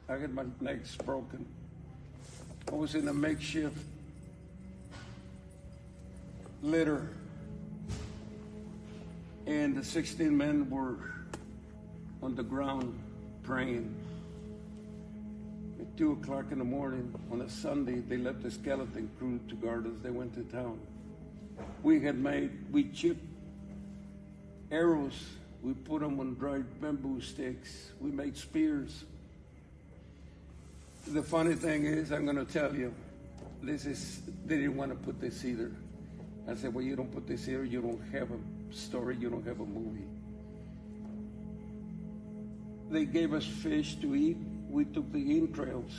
I had my legs broken. I was in a makeshift litter, and the 16 men were on the ground praying. At 2 o'clock in the morning on a Sunday, they left the skeleton crew to guard us. They went to town. We chipped arrows. We put them on dried bamboo sticks. We made spears. The funny thing is, I'm going to tell you, they didn't want to put this either. I said, well, you don't put this here, you don't have a story, you don't have a movie. They gave us fish to eat. We took the entrails,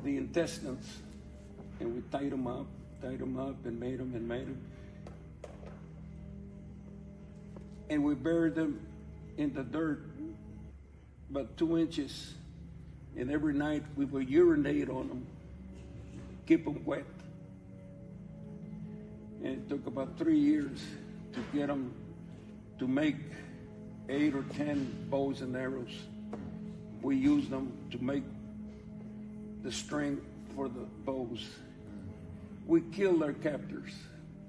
the intestines, and we tied them up and made them. And we buried them in the dirt, about 2 inches. And every night we would urinate on them, keep them wet. And it took about 3 years to get them to make 8 or 10 bows and arrows. We used them to make the string for the bows. We killed our captors.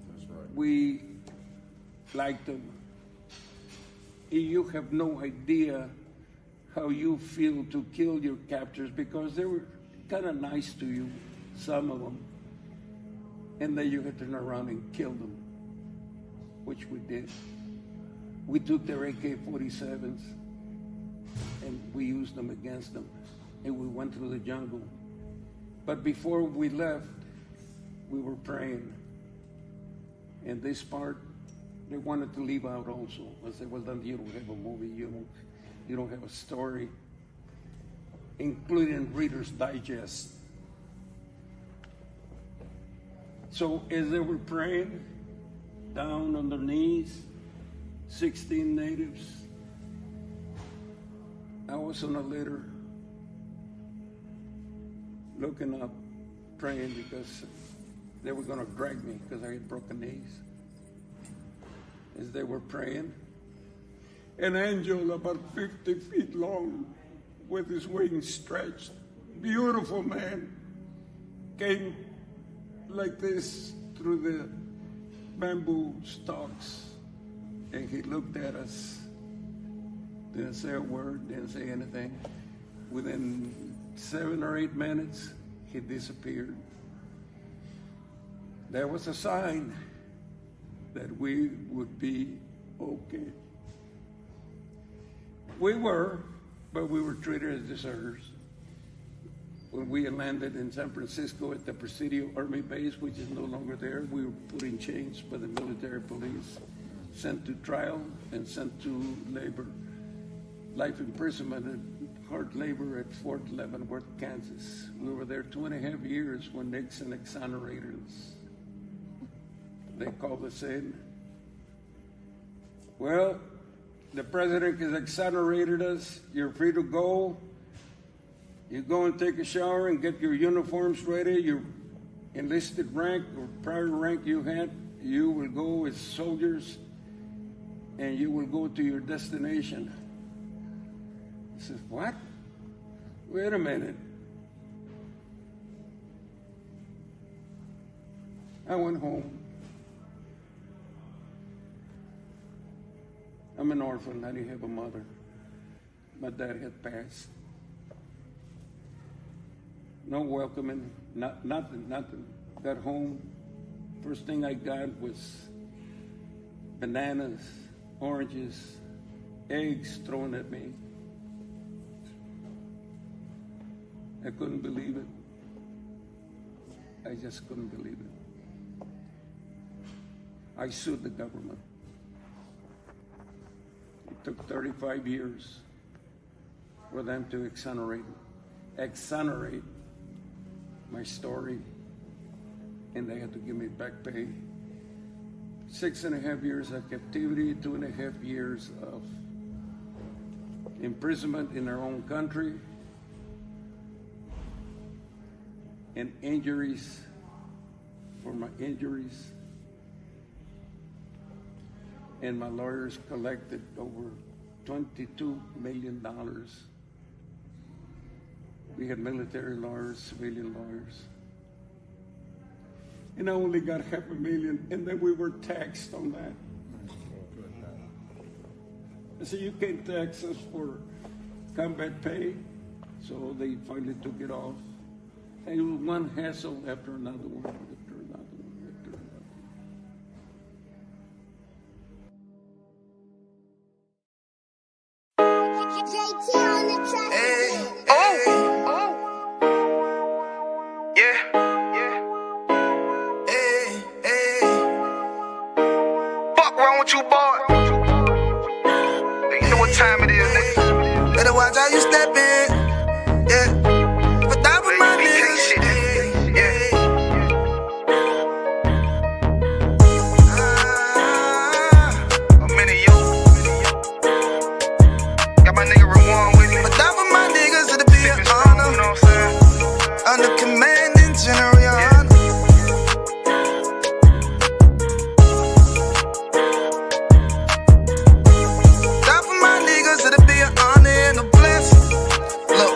That's right. We liked them. You have no idea how you feel to kill your captors, because they were kind of nice to you, some of them. And then you could turn around and kill them, which we did. We took their AK-47s and we used them against them. And we went through the jungle. But before we left, we were praying. And this part, they wanted to leave out also. I said, well, then you don't have a movie, you don't have a story, including Reader's Digest. So as they were praying, down on their knees, 16 natives, I was on a litter, looking up, praying, because they were going to drag me because I had broken knees. As they were praying, an angel about 50 feet long with his wings stretched, beautiful man, came like this through the bamboo stalks, and he looked at us, didn't say a word, didn't say anything. Within 7 or 8 minutes, he disappeared. There was a sign that we would be okay. We were, but we were treated as deserters. When we landed in San Francisco at the Presidio Army Base, which is no longer there, we were put in chains by the military police, sent to trial and sent to labor, life imprisonment and hard labor at Fort Leavenworth, Kansas. We were there 2.5 years when Nixon exonerated us. They called us in. Well, the president has exonerated us. You're free to go. You go and take a shower and get your uniforms ready. Your enlisted rank or prior rank you had, you will go as soldiers and you will go to your destination. I said, what? Wait a minute. I went home. I'm an orphan. I didn't have a mother. My dad had passed. No welcoming, nothing. Got home. First thing I got was bananas, oranges, eggs thrown at me. I couldn't believe it. I just couldn't believe it. I sued the government. It took 35 years for them to exonerate my story, and they had to give me back pay. 6.5 years of captivity, 2.5 years of imprisonment in their own country, and injuries for my injuries. And my lawyers collected over $22 million. We had military lawyers, civilian lawyers. And I only got $500,000, and then we were taxed on that. So you can't tax us for combat pay. So they finally took it off. And it was one hassle after another one, after another one, after another one. Hey, oh, yeah, hey, hey. Fuck wrong with you, boy? You know what time it is, nigga. Better watch how you step in, yeah. But that was my nigga, yeah. A minute, yo. Got my nigga Rewan with me. But that was my niggas, it'll be an honor. You know what I'm saying? Under commanding General, your honor. That for my niggas, it'll be an honor and a blessing. Look,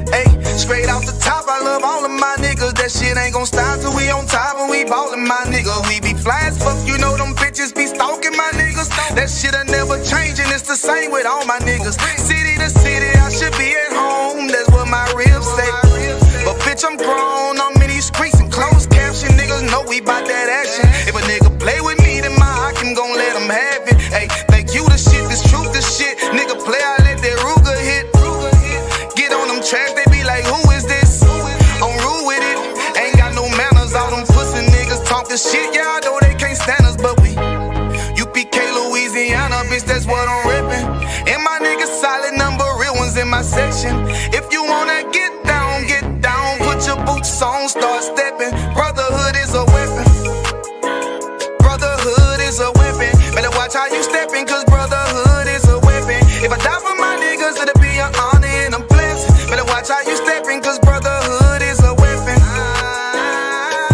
hey, straight off the top, I love all of my niggas. That shit ain't gon' stop till we on top and we ballin', my nigga. We be fly as fuck, you know them bitches be stalking my niggas. That shit'll never change and it's the same with all my niggas. City to city, I should be at home, that's what my ribs say. But bitch, I'm grown, I'm in these streets and closed caption. Niggas know we bout that action. If a nigga play with me, then my Hakim gon' let him have it. Hey, think you the shit, this truth the shit. Nigga play, I let that Ruger hit. Get on them tracks, they be like, who is this? I'm rude with it, ain't got no manners. All them pussy niggas talk the shit, yeah, I know they can't stand us, but we UPK, Louisiana, bitch, that's what I'm reppin'. And my niggas solid, number real ones in my section. If you wanna get down, put your boots on, start steppin'. Brotherhood is a weapon. Brotherhood is a weapon. Better watch how you steppin', cause brotherhood is a weapon. If I die for my niggas, it'll be an honor and a blessing. Better watch how you steppin', cause brotherhood is a weapon.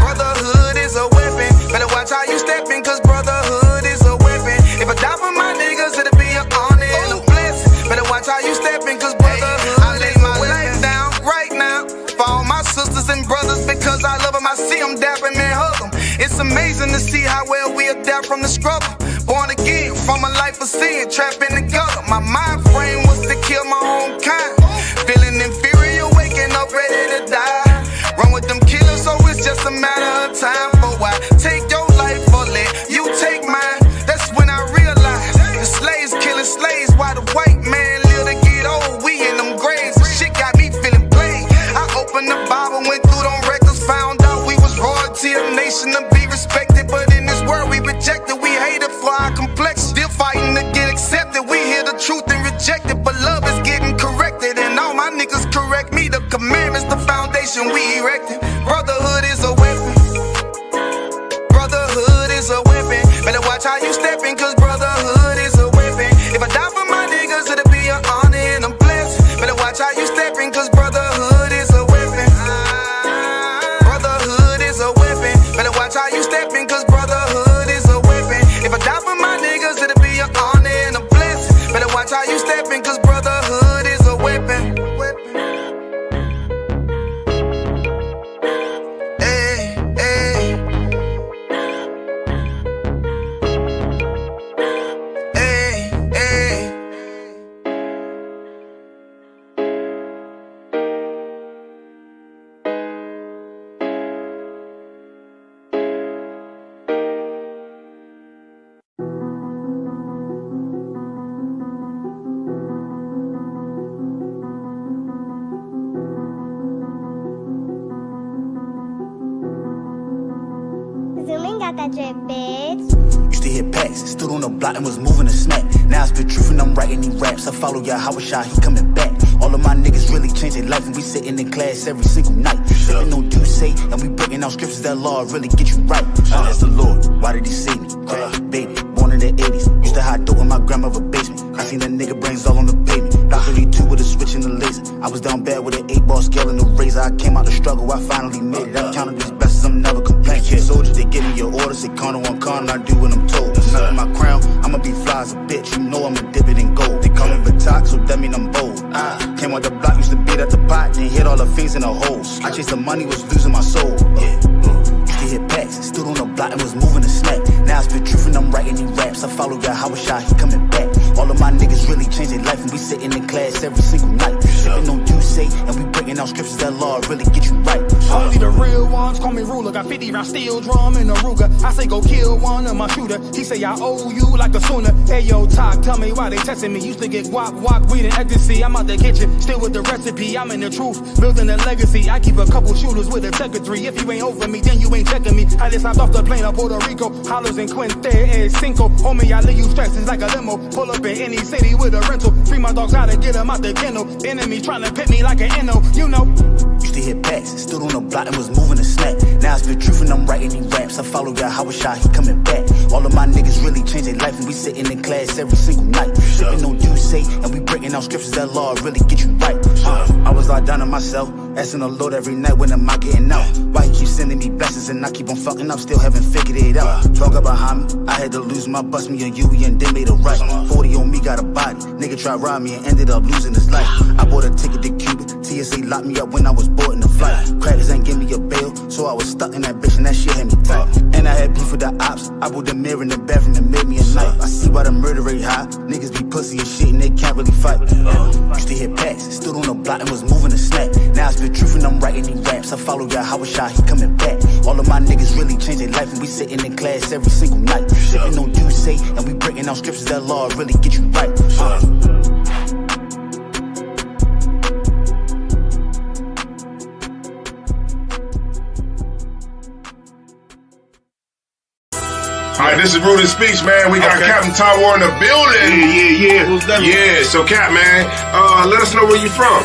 Brotherhood is a weapon. Better watch how you steppin', cause brotherhood is a weapon. If I die for my niggas, it'll be an honor and a blessing. Better watch how you steppin', cause brotherhood I lay my life down right now for all my sisters and brothers, because I love them. I see them dapping, man, hug them. It's amazing to see how well we adapt from the struggle. Born again from a life of sin, trapped in the gutter. My mind frame was to kill my own kind. Feeling inferior, waking up ready to die. Run with them killers, so it's just a matter of time. For why take your life or let you take mine? That's when I realized the slaves killing slaves while the white man live to get old. We in them graves, the shit got me feeling played. I opened the Bible, went through them records, found out we was royalty, a nation to be respected. But in this world we rejected, we hated for our complexion. Still fighting to get accepted, we hear the truth and reject it. But love is getting corrected, and all my niggas correct me. The commandments, the foundation we erected. Brotherhood is a weapon. Brotherhood is a weapon. Better watch how you steppin', cause brotherhood is a weapon. If I die for my niggas, it'll be an honor and a blessing. Better watch how you steppin', cause brotherhood is a weapon. Brotherhood is a weapon. Better watch how you steppin', cause brotherhood is a weapon. If I die for my niggas, it'll be an honor and a blessing. Better watch how you steppin', cause brotherhood is a weapon. Hey, hey. Hey, hey. Zooming got that drip, bitch. Used to hit packs, stood on the block and was moving a snack. Now I spit truth and I'm writing these raps. I follow y'all, how was y'all, he coming back. All of my niggas really changed their life, and we sitting in class every single night. Sipping on do say, and we breaking out scriptures that law really get you right. I asked the Lord, why did he save me? Baby, born in the 80s, used to hide dope in my grandmother's basement. I seen that nigga brains all on the pavement. Block 32 with a switch and a laser. I was down bad with an 8-ball scale and a razor. I came out the struggle, I finally made it. I counted as best as I'm never complaining. Soldiers, they give me your orders, say corner on corner, I do what I'm told. Nothing my crown, I'ma be fly as a bitch. You know I'ma dip it in so that mean I'm bold. Came out the block, used to beat up the pot, then hit all the fiends in a hole. I chased the money, was losing my soul. Used to hit packs, stood on the block and was moving the snack. Now I spit truth and I'm writing these raps. I follow God, how was he coming back? All of my niggas really changed their life, and we sitting in class every single night. Sipping on you say, and we breaking out scriptures that law really get you right. Only the real ones call me ruler. Got 50 round steel drum in a Ruger. I say go kill one of my shooter. He say I owe you like a sooner. Hey yo, talk, tell me why they testing me. Used to get guap, weed and ecstasy. I'm out the kitchen, still with the recipe. I'm in the truth, building a legacy. I keep a couple shooters with a tech of 3. If you ain't over me, then you ain't checking me. I just hopped off the plane of Puerto Rico. Hollers and Quinte and Cinco. Homie, I leave you stressed, it's like a limo. Pull up in any city with a rental. Free my dogs out and get them out the kennel. Enemy trying to pit me like an N.O., you know. Used to hit packs, stood on the block and was moving the snack. Now I spit truth and I'm writing these raps. I follow God, how was he coming back? All of my niggas really changed their life, and we sitting in class every single night. Sipping on you say, and we breaking out scriptures that law really get you right. I was locked down on myself, asking the Lord every night, when am I getting out? Why he keep sending me blessings and I keep on fucking up, still haven't figured it out. Talk behind me, I had to lose my bust me a Yui and then made a right. 40 on me, got a body. Nigga tried rob me and ended up losing his life. I bought a ticket to Cuba, TSA locked me up when I was boarding the flight. Crackers ain't give me a bail, so I was stuck in that bitch and that shit had me tight. And I had beef with the ops, I bought the mirror in the bathroom and made me a knife. I see why the murder rate high, niggas be pussy and shit and they can't really fight. Used to hit packs, stood on the block and was moving the snack. Now I spit truth and I'm writing these raps. I follow God, how was he coming back? All of my niggas really changed their life, and we sitting in class every single night. Sipping on you say, and we breaking out scriptures that law really get you right. Alright, this is Rudy Speech, man. We got Captain Tower in the building. Yeah. Who's that? Yeah, so Cap, man, let us know where you from.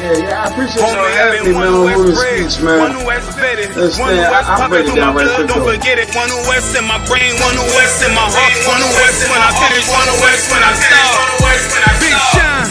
Yeah, I appreciate y'all having me, man, on Rudy Speech, man. Understand, I'll break it down right quick, don't forget it. One West in my brain, one West in my heart, one West when I finish, one West when I start. Big Shine,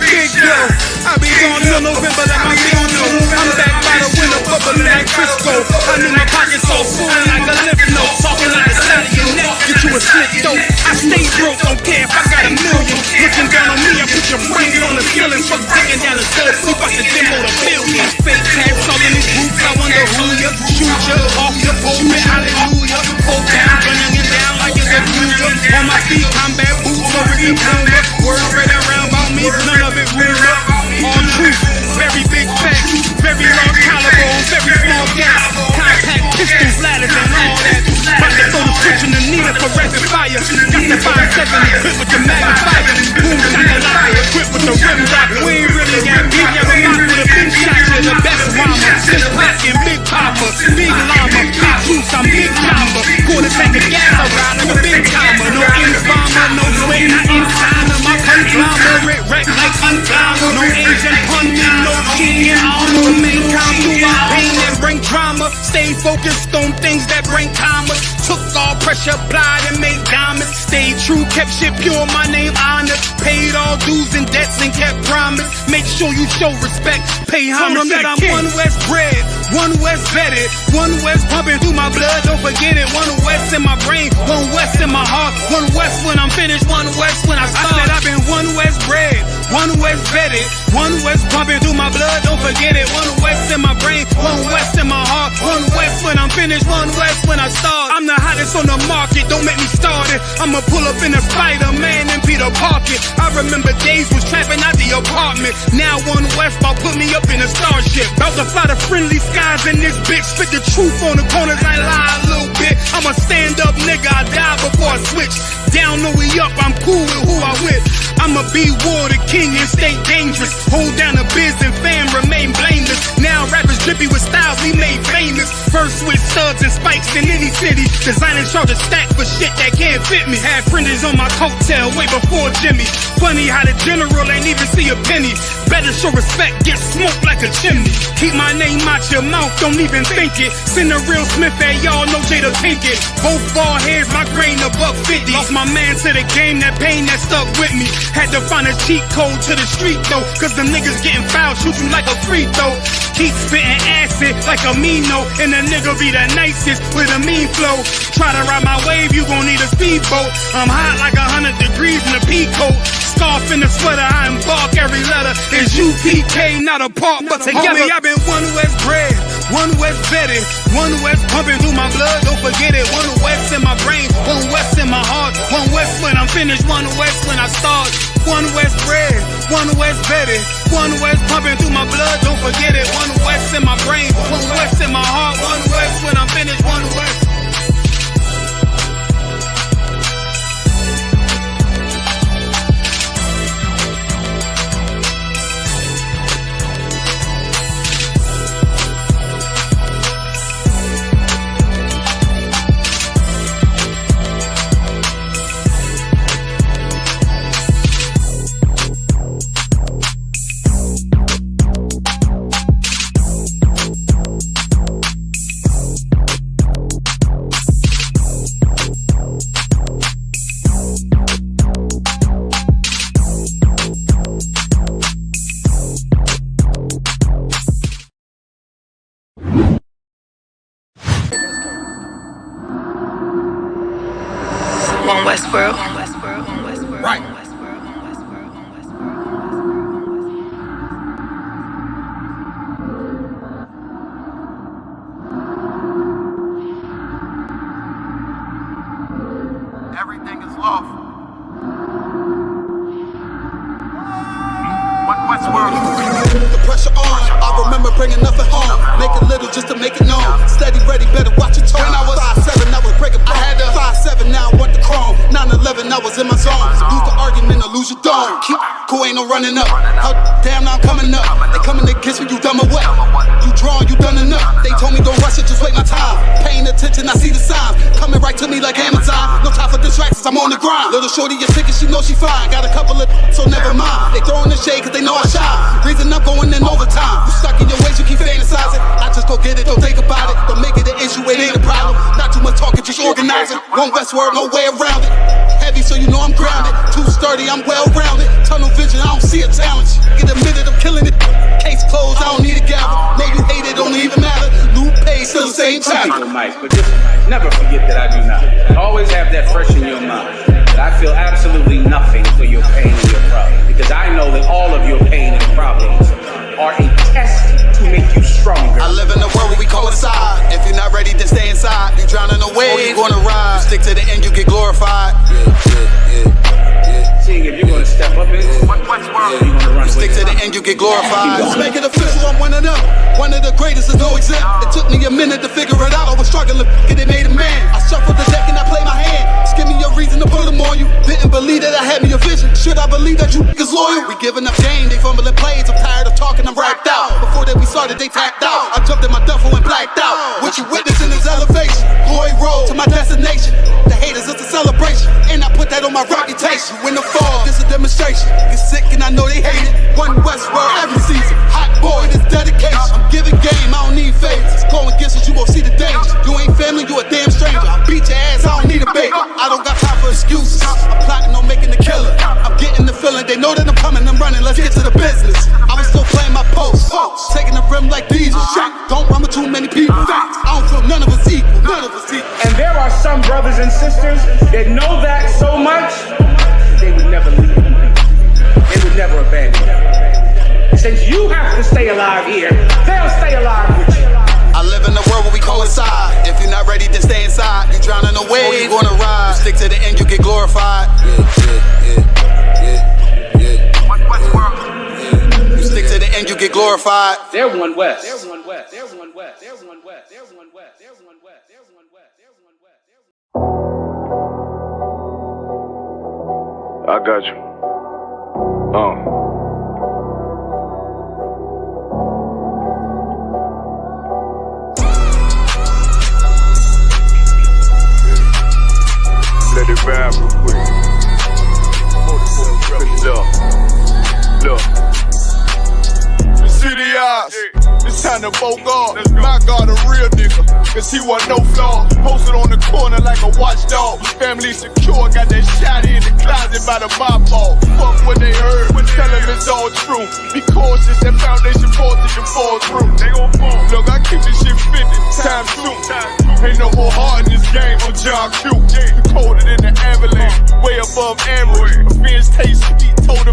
Big Yo, I be gone till November like my big no. I'm back by the window, bubbling like Crisco. I need my pockets so full like a lymph node, talking like the side of your neck. Get you a slit dope. I stay broke, don't care if I got a million. Looking down on me, I put your brains on the ceiling. Fuck digging down the stairs, sleep out the demo the building. Fake tabs all in these groups, I wonder who ya. Shoot ya off your pulpit, hallelujah. 4 pound, gunning it down like it's a Cougar. On my feet, combat boots over the Puma. Word spread around about me, none of it rumor. All truth, very big facts, very large caliber, very small gas. Compact pistols, ladders and all that. About to throw the switch in the needle for rapid fire. Got the 5.7 equipped with the magnifier. Boom, shakalaka, equipped with the rim rock. We ain't really got beat, yeah, but not with a big shot. You're the best rhymer. Six pack and Big Papa, Big Llama, Big Juice, I'm Big Chopper. Quarter tank of gas, I ride like a big timer. No in-bomber, no sweat, not inside of my conglomerate. Wreck like uncommon. No Asian pun, no king and armor. Make calm to our pain and bring drama. Stay focused on things that bring commas. Took all pressure, applied and made diamonds. Stayed true, kept shit pure, my name honored. Paid all dues and debts and kept promise. Make sure you show respect, pay homage. That I'm one West bred, one West vetted, one West pumping through my blood, don't forget it. One West in my brain, one West in my heart, one West when I'm finished, one West when I start. I said I've been one West bred, one West vetted, one West pumping through my blood, don't forget it. One West in my brain, one West in my heart, one West when I'm finished, one West when I start. I'm the hottest on the market, don't make me start it. I'ma pull up in a Spider-Man and Peter Parker. I remember days was trapping out the apartment. Now one West about put me up in a starship. About to fly the friendly skies in this bitch. Spit the truth on the corners, I lie a little bit. I'm a stand-up nigga, I die before I switch. Down, no we up, I'm cool with who I with. I'ma be war the king and stay dangerous. Hold down the biz and fam, remain blameless. Now rappers drippy with styles we made famous. First with studs and spikes in any city. Designing charge a stack for shit that can't fit me. Had friends on my coattail way before Jimmy. Funny how the general ain't even see a penny. Better show respect, get smoked like a chimney. Keep my name out your mouth, don't even think it. Send a real Smith at y'all, no Jada Pinkett. Both ball heads, my grain above 50. Lost my man to the game, that pain that stuck with me. Had to find a cheat code to the street though, cause them niggas getting foul, shoot you like a free throw. Keep spitting acid like a Mino, and the nigga be the nicest with a mean flow. Try to ride my wave, you gon' need a speedboat. I'm hot like 100 degrees in a peacoat. Scar off in the sweater, I embark. Every letter is UPK, not a part, but together. Homie, I've been one West bred, one West vetted, one West pumping through my blood, don't forget it. One West in my brain, one West in my heart. One West when I'm finished, one West when I start. One West bred, one West vetted, one West pumping through my blood, don't forget it. One West in my brain, one West in my heart. One West when I'm finished, one West. Westworld. Right. Everything is lawful. Westworld. The pressure on. I remember bringing nothing home. Make it little just to make it known. Steady, ready, better watch your tone. When I was 5'7", I was breaking bone. I had 5'7", now I want the chrome. 9/11, I was in my zone. Lose the argument or lose your dome. Keep cool, ain't no running up. How damn, now I'm coming up. They coming to kiss me, you dumb or what? You drawn, you done enough. They told me don't rush it, just wait my time. Paying attention, I see the signs. Coming right to me like Amazon. No time for distractions, I'm on the grind. Little shorty, your ticket, she knows she fine. Got a couple of so never mind. They throwing the shade cause they know I shine. Reason I'm going in overtime. You stuck in your ways, you keep fantasizing. I just go get it, don't think about it. Don't make it an issue, it ain't a problem. Not too much talking, just organizing. One Westworld, no way around it. Heavy, so you know I'm grounded. Too sturdy, I'm well rounded. Tunnel vision, I don't see a challenge. Get a minute, I'm killing it. Case closed, I don't need a gavel. Know you hate it, don't even matter. New page, still the same time. Mike, but just never forget that I do not. Always have that fresh in your mind. That I feel absolutely nothing for your pain and your problem. Because I know that all of your pain and problems are a test to make you stronger. I live in a world where we coincide. If you're not ready, then stay inside. You drowning away, or you gonna ride. You stick to the end, you get glorified. Seeing if you're gonna step up in Westworld, you're gonna run. You stick to the end, you get glorified. Let's make it official, I'm one of them. One of the greatest is no exempt. It took me a minute to figure it out. I was struggling, it made a man. I shuffled the deck and I played my hand. Just give me a reason to put them on you. Didn't believe that I had me a vision. Should I believe that you niggas loyal? We giving up game, they fumbling plays. I'm tired of talking, I'm racked out. Before that we started, they tapped out. I jumped in my duffel and blacked out. What you witnessing is elevation. Glory road to my destination. The haters, it's a celebration. And I put that on my reputation. When the fall, this a demonstration. Get sick and I know they hate it. One Westworld every season. Hot boy, this dedication. I'm giving game, I don't need favors. Go against us, you gon' see the danger. You ain't family, you a damn stranger. I'll beat your ass, I don't need a baby. I don't got time for excuses. I'm plotting on making the killer. I'm getting the feeling, they know that I'm coming, I'm running. Let's get to the business. I'm still playing my post. Taking the rim like diesel. Don't run with too many people. I don't feel none of us equal. None of us equal. And there are some brothers and sisters that know that so much, they would never leave you. They would never abandon you. Since you have to stay alive here, they'll stay alive with you. I live in a world where we coincide. If you're not ready, then stay inside. You drowning away, or you gonna ride. You stick to the end, you get glorified. You stick to the end, you get glorified. They're one West. They're one West. They're one West. They're one West. They're one West. They're one West. They're one West. They're one West. I got you. Let it vibe real quick. Look. City eyes. It's time to vote God. My God, a real nigga. Cause he wasn't no flaw. Posted on the corner like a watchdog. Family secure, got that shot in the closet by the mob ball. Fuck what they heard, tell them it's all true. Be cautious, that foundation voltage and fall through. They gon' fall. Look, I keep this shit 50 times 2. Ain't no more heart in this game, I'm John Q. Colder than the avalanche, way above average. My friends taste sweet, told them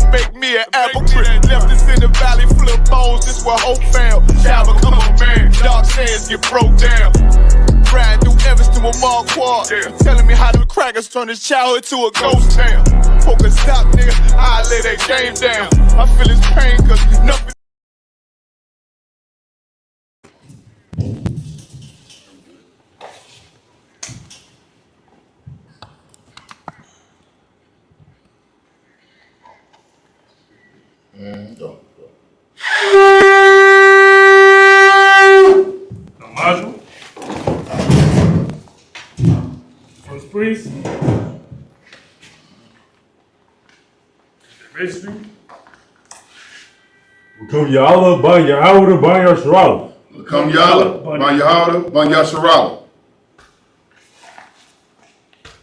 where hope fail. Child become a man, dark sands get broke down. Riding through Evanston with Mark Quad. Telling me how the crackers turn his childhood to a ghost town. Poke a stop, nigga, I lay that game down. I feel his pain, cause nothing. Module. First priest. Registry. Come Yalla, Ban Yahawda, Ban Yasharala. Come Yalla, Ban Yahawda, Ban Yasharala.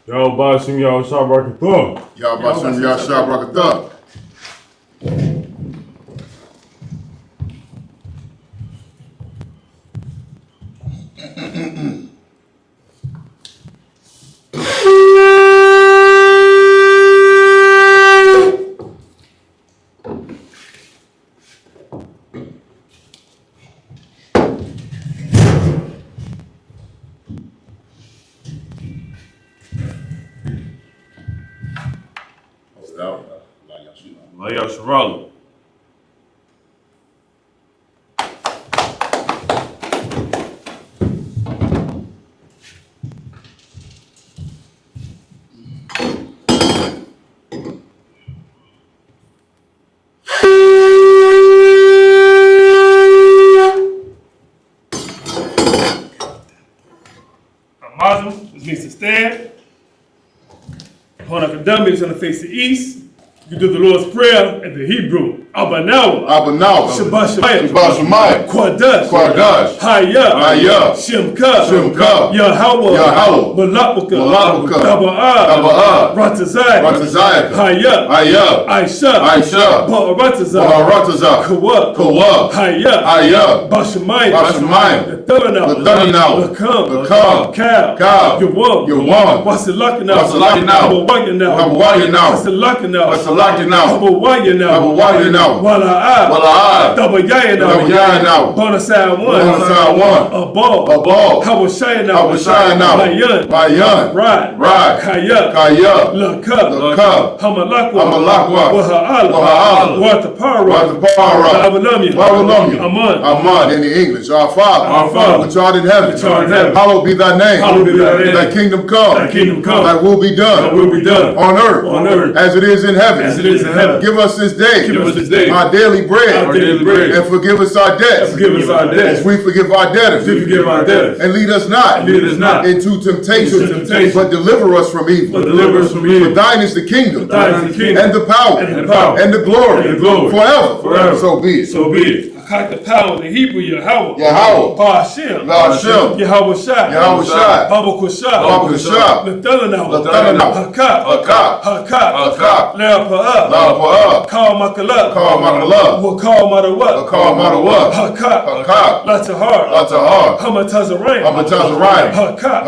Y'all Basim Y'all Shabrakatha. Y'all Basim Y'all Shabrakatha. Yasharala. Muslim, which means to stand. Hold up a dummy, it's on the face to the east. You do the Lord's Prayer in the Hebrew. Abanawa. Shabbat Shemayah. Quadash. Hayah. Shimka. Yahweh. Malapaka. Daba'ah. Ratazai. Hayah. Aisha. Ba'aratazah. Kawah. Hayah. Bashamayah. The Thuranau. Lakam. Kal. Yawam. Wasilakana. Habawayanau. Habawayanau. Wala Dabayayanau. Bonasai one. A ball. Habashayanau. Bayan. Rad. Kaya. Lakab. Hamalakwa. Waha'ala. Watapara. Babalumya. Aman. In the English. Our Father. Which art in heaven. Hallowed be thy name. Thy kingdom come. Thy will be done. On earth. As it is in heaven. Give us this day our daily bread. And forgive us our debts. As we forgive our debtors. And lead us not into temptation. But deliver us from evil. For thine is the kingdom. And the power. And the glory. Forever. So be it. I the power in the Hebrew, Yahweh. Ba'ashem. Yahweh Shai. Baba Kushah. Nathalanau. Hakat. Le'apa'ah. Kal Makalab. Wakal Marawat. Hakat. Latahar. Hamatazarayim. Hakat.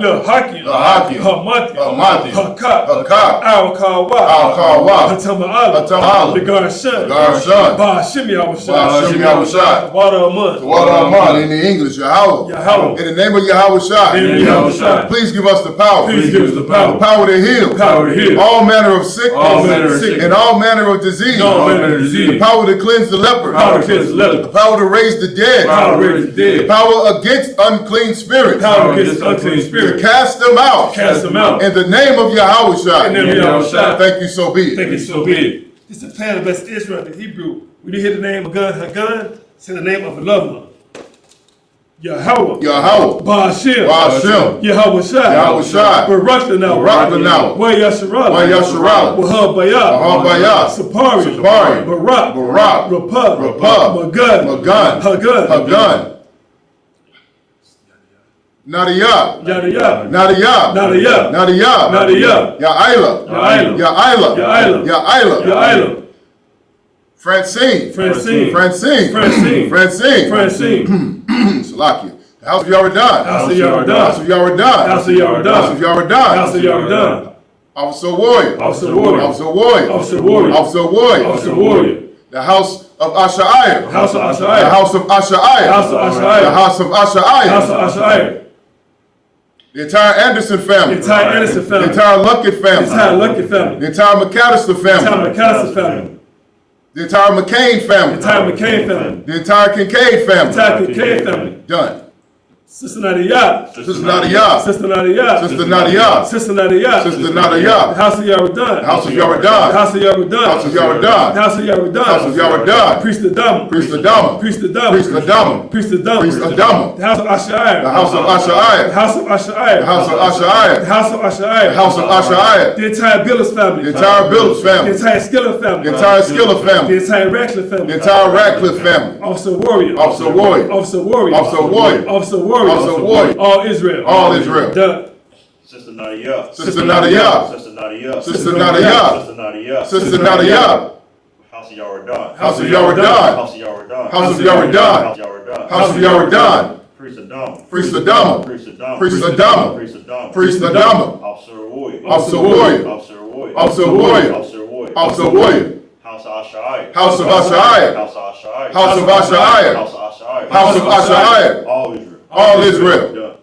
Le'hakim. Hamati. Hakat. Al-Kawa. Hatama'ala. Le'garshan. Ba'ashem Yahweh Shai. Water Aman. In the English, Yahweh. In the name of Yahweh Shai. Please give us the power. The power to heal. All manner of sickness. And all manner of disease. The power to cleanse the leper. The power to raise the dead. The power against unclean spirits. To cast them out. In the name of Yahweh Shai. Thank you, so be it. This is the plan of best Israel in Hebrew. When you hear the name of God, Hagan, say the name of a loved one. Yahweh. Ba'ashem. Yahweh Shai. Baraklanau. Wa Yasharala. Wahabayah. Sapari. Barak. Rapab. Magun. Hagun. Nadiyah. Ya'ila. Francine. Salakia. The house of Yaredan. Officer warrior. The house of Ashaiah. The house of Ashaiah. The house of Ashaiah. The house of Ashaiah. The house of Ashaiah. The house of Ashaiah. The entire Anderson family. The entire Anderson family. The entire Luckett family. The entire Luckett family. The entire McAllister family. The entire McAllister family. The entire McCain family. The entire McCain family. The entire Kincaid family. The entire Kincaid family. Done. Sister Nadia. Sister Nadia. Sister Nadia. Sister Nadia. Sister Nadia. Sister Nadia. The house of Yaradan. The house of Yaradan. The house of Yaradan. House of Yaradan. The house of Yaradan. House of Yaradan. Priest Adama. Priest Adama. Priest Adama. Priest Adama. Priest Adama. Priest Adama. The house of Ashaiah. The house of Ashaiah. The house of Ashaiah. The house of Ashaiah. The house of Ashaiah. The house of Ashaiah. The entire Billis family. The entire Billis family. The entire Skiller family. The entire Skiller family. The entire Ratcliffe family. The entire Ratcliffe family. Officer Warrior. Officer Warrior. Officer Warrior. Officer Warrior. Officer Warrior. Officer Warrior. All Israel. All Israel. Done. Sister Nadia. Sister Nadia. Sister Nadia. Sister Nadia. Sister Nadia. Sister Nadia. House of Yaradan. House of Yaradan. House of Yaradan. House of Yaradan. House of Yaradan. House of Yaradan. Priest Adama. Priest Adama. Priest Adama. Priest Adama. Priest Adama. Priest Adama. Officer Warrior. Officer Warrior. Officer Warrior. Officer Warrior. Officer Warrior. Officer Warrior. House of Ashaiah. House of Ashaiah. House of Ashaiah. House of Ashaiah. House of Ashaiah. House of Ashaiah. All Israel. All Israel. Done.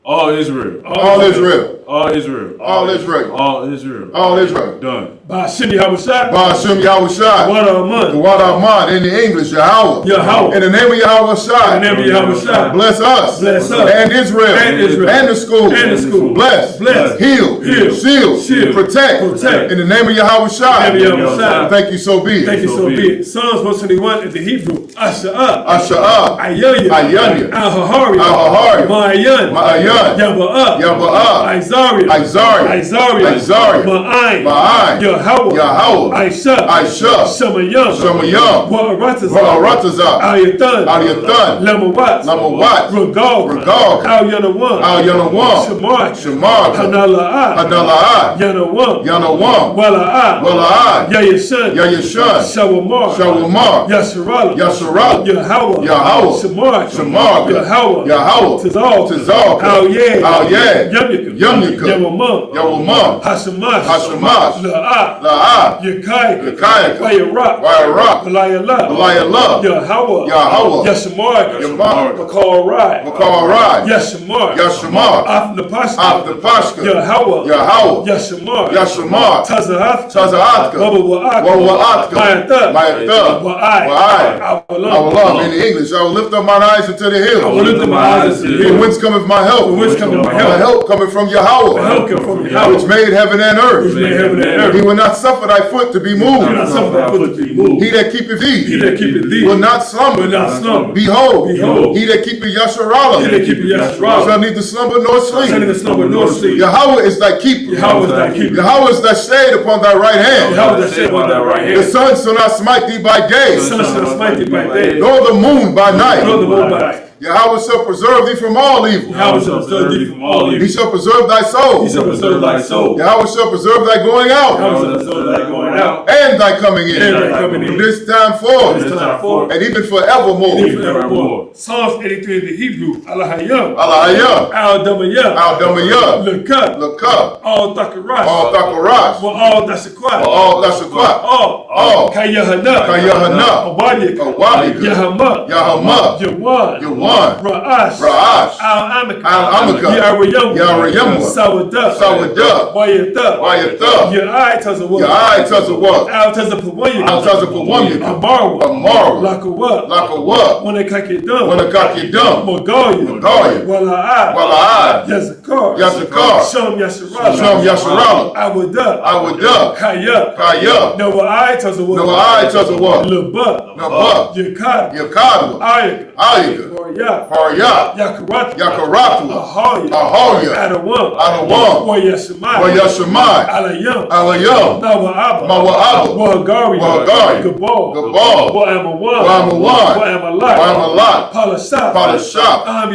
All Israel. All Israel. All Israel. All Israel. All Israel. All Israel. Done. Ba'ashim Yahushua. Ba'ashim Yahushua. What Armand. The Wad Ahmad in the English, Yahweh. Yahweh. In the name of Yahushua. In the name of Yahushua. Bless us. Bless us. And Israel. And Israel. And the school. And the school. Bless. Bless. Heal. Heal. Shield. Shield. Protect. Protect. In the name of Yahushua. In the name of Yahushua. Thank you, so be it. Thank you, so be it. Psalms 121 in the Hebrew. Asha'ah. Asha'ah. Ayanya. Ayanya. Al-Hahari. Al-Hahari. Ma'ayan. Ma'ayan. Yaba'ah. Yaba'ah. Isaiah. Isaiah. Isaiah. Isaiah. Ma'ayin. Ma'ayin. Yahweh. Yahweh. Aisha. Aisha. Shamayam. Shamayam. Wa'aratazah. Wa'aratazah. Al-Yathan. Al-Yathan. Lamawat. Lamawat. Regal. Regal. Al-Yanawan. Al-Yanawan. Shamar. Shamar. Hanala'ah. Hanala'ah. Yanawan. Yanawam. Wala'ah. Wala'ah. Yayashan. Yayashan. Shawamar. Shawamar. Yasharal. Yasharal. Yahweh. Yahweh. Shamar. Shamar. Yahweh. Yahweh. Tizal. Tizal. Al-Yed. Al-Yed. Yamyaka. Yamyaka. Yawamam. Yawamam. Hashamash. Hashamash. La'ah. La'ah. Yakayaka. Yakayaka. Wayaraq. Wayaraq. Belayallah. Belayallah. Yahweh. Yahweh. Yashamar. Yamar. Makal Rai. Makal Rai. Yashamar. Yashamar. Afnapashka. Afnapashka. Yahweh. Yahweh. Yashamar. Yashamar. Tazahath. Tazahatka. Wawa'atka. Wawa'atka. Mayatha. Mayatha. Wa'ai. Wa'ai. Awalam. In the English, I will lift up mine eyes into the hills. I will lift up my eyes into the From hills. whence cometh my help? From whence cometh my help? My help coming from Yahweh. My help cometh from Yahweh. Which made heaven and earth. Which made heaven and earth. He will not suffer thy foot to be moved. He will not suffer thy foot to be moved. He that keepeth thee. He that keepeth thee. Will not slumber. Will not slumber. Behold. Behold. He that keepeth Yasharallah. He that keepeth Yasharallah. Shall neither slumber nor sleep. Shall neither slumber nor sleep. Yahweh is thy keeper. Yahweh is thy keeper. Yahweh is thy shade upon thy right hand. Yahweh is thy shade upon thy right hand. The sun shall not smite thee by day. The sun shall not smite thee by day. Nor the moon by night. Nor the moon by night. Yahweh shall preserve thee from all evil. Yahweh shall preserve thee from all evil. He shall preserve thy soul. He shall preserve thy soul. Yahweh shall preserve thy going out. Yahweh shall preserve thy going out. And thy coming in. And thy coming in. From this time forth. From this time forth. And even forevermore. And even forevermore. Psalms 83 in the Hebrew. Alahayam. Alahayam. Al-Damayah. Al-Damayah. Lekab. Lekab. Al-Takarash. Al-Takarash. Al-Dashakwat. Al-Dashakwat. All. Kayahana. Kayahana. Awadiyaka. Awadiyaka. Yahama. Yahama. Yawan. Yawan. Ra'ash. Ra'ash. Al-Amaka. Al-Amaka. Yarayamwa. Yarayamwa. Sawadah. Sawadah. Wayatha. Wayatha. Ya'ai Tazawah. Ya'ai Tazawah. Al-Tazapawayaka. Al-Tazapawayaka. Amarwa. Amarwa. Lakawa. Lakawa. Wanakakidam. Wanakakidam. Magaya. Magaya. Wala'ai. Wala'ai. Yazakar. Yazakar. Sham Yasharala. Sham Yasharala. Awada. Awada. Kaya. Kaya. Nawa'ai Tazawah. Nawa'ai Tazawah. Laba. Naba. Yakad. Yakadwa. Ayaka. Ayaka. Warya. Harya. Yakaratu. Yakaratu. Ahaya. Ahaya. Adawam. Adawam. Wayashamai. Wayashamai. Alayam. Alayam. Nawa'aba. Mawa'aba. Wahagari. Wahagari. Gabal. Gabal. Wa'amawan. Wa'amawan. Wa'amalat. Wa'amalat. Palashah. Palashah. Am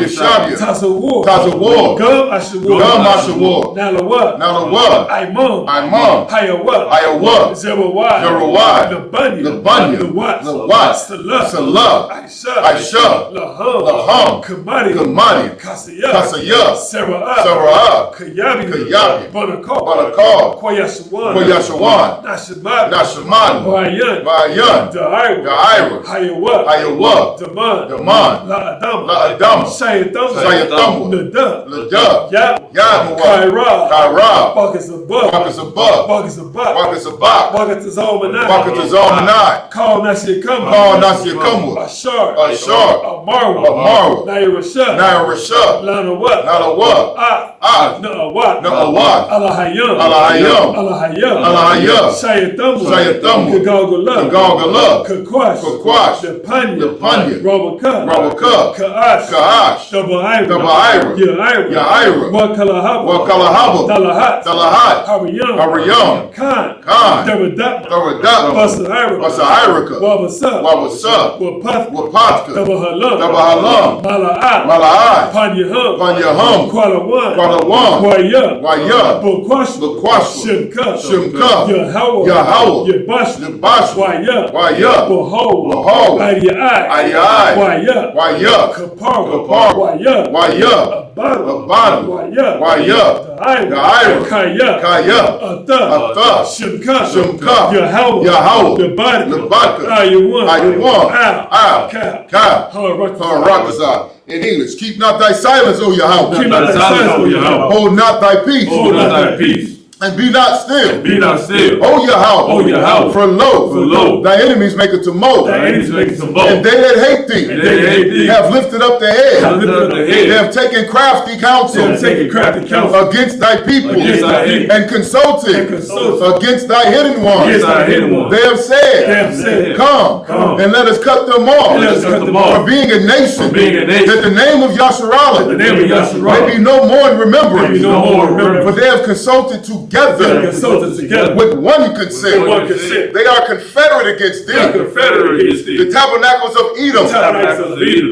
Yeshabia. Tazawar. Tazawar. Gum Ashawar. Gum Ashawar. Nalawa. Nalawa. Aimon. Aimon. Hayawa. Hayawa. Zerawai. Zerawai. Labanya. Labanya. Lawat. Lawat. Salah. Salah. Aisha. Aisha. Laham. Laham. Kamari. Kamari. Kasaya. Kasaya. Sarah. Sarah. Kayabi. Kayabi. Banakar. Banakar. Koyashawan. Koyashawan. Nasha Shemada. Vayan. Da'ira. Hayawah. Daman. La'adama. Shayathama. Nadab. Yahweh. Kairab. Buckets of buck. Buckets of buck. Buckets of buck. Buckets of buck. Buckets of Zalmanai. Buckets of Zalmanai. Call Nasir Kama. Call Nasir Kama. Ashar. Marwa. Nair Rashad. Lana Wat. Na'awat. Alahayam. Shayathamu. Gagalgallah. Kakwash. Depanya. Rabaka. Ka'ash. Dabaira. Yaira. Wakalahaba. Dalahat. Hariyam. Khan. Daradapa. Basairaka. Wabasa. Wapatka. Dabahalam. Mala'ai. Panyahum. Kwalawan. Waya. Bukwashwa. Shimka. Yahweh. Yabashwa. Waya. Behold. Adiai. Waya. Kapar. Waya. Abada. Waya. Da'ira. Kaya. Atha. Shimka. Yahweh. Lebaka. Ayuwan. Ka. Harakazah. In English, keep not thy silence, O Yahweh. Keep not thy silence, O Yahweh. Hold not thy peace. Hold not thy peace. And be not still. Be not still. O Yahweh. O Yahweh. For lo, thy enemies make it to mold. And they that hate thee, have lifted up their head. They have taken crafty counsel against thy people. And consulted against thy hidden ones. They have said, Come, and let us cut them off. For being a nation, that the name of Yasharallah may be no more in remembrance. For they have consulted together with one consent. They are confederate against thee. The tabernacles of Edom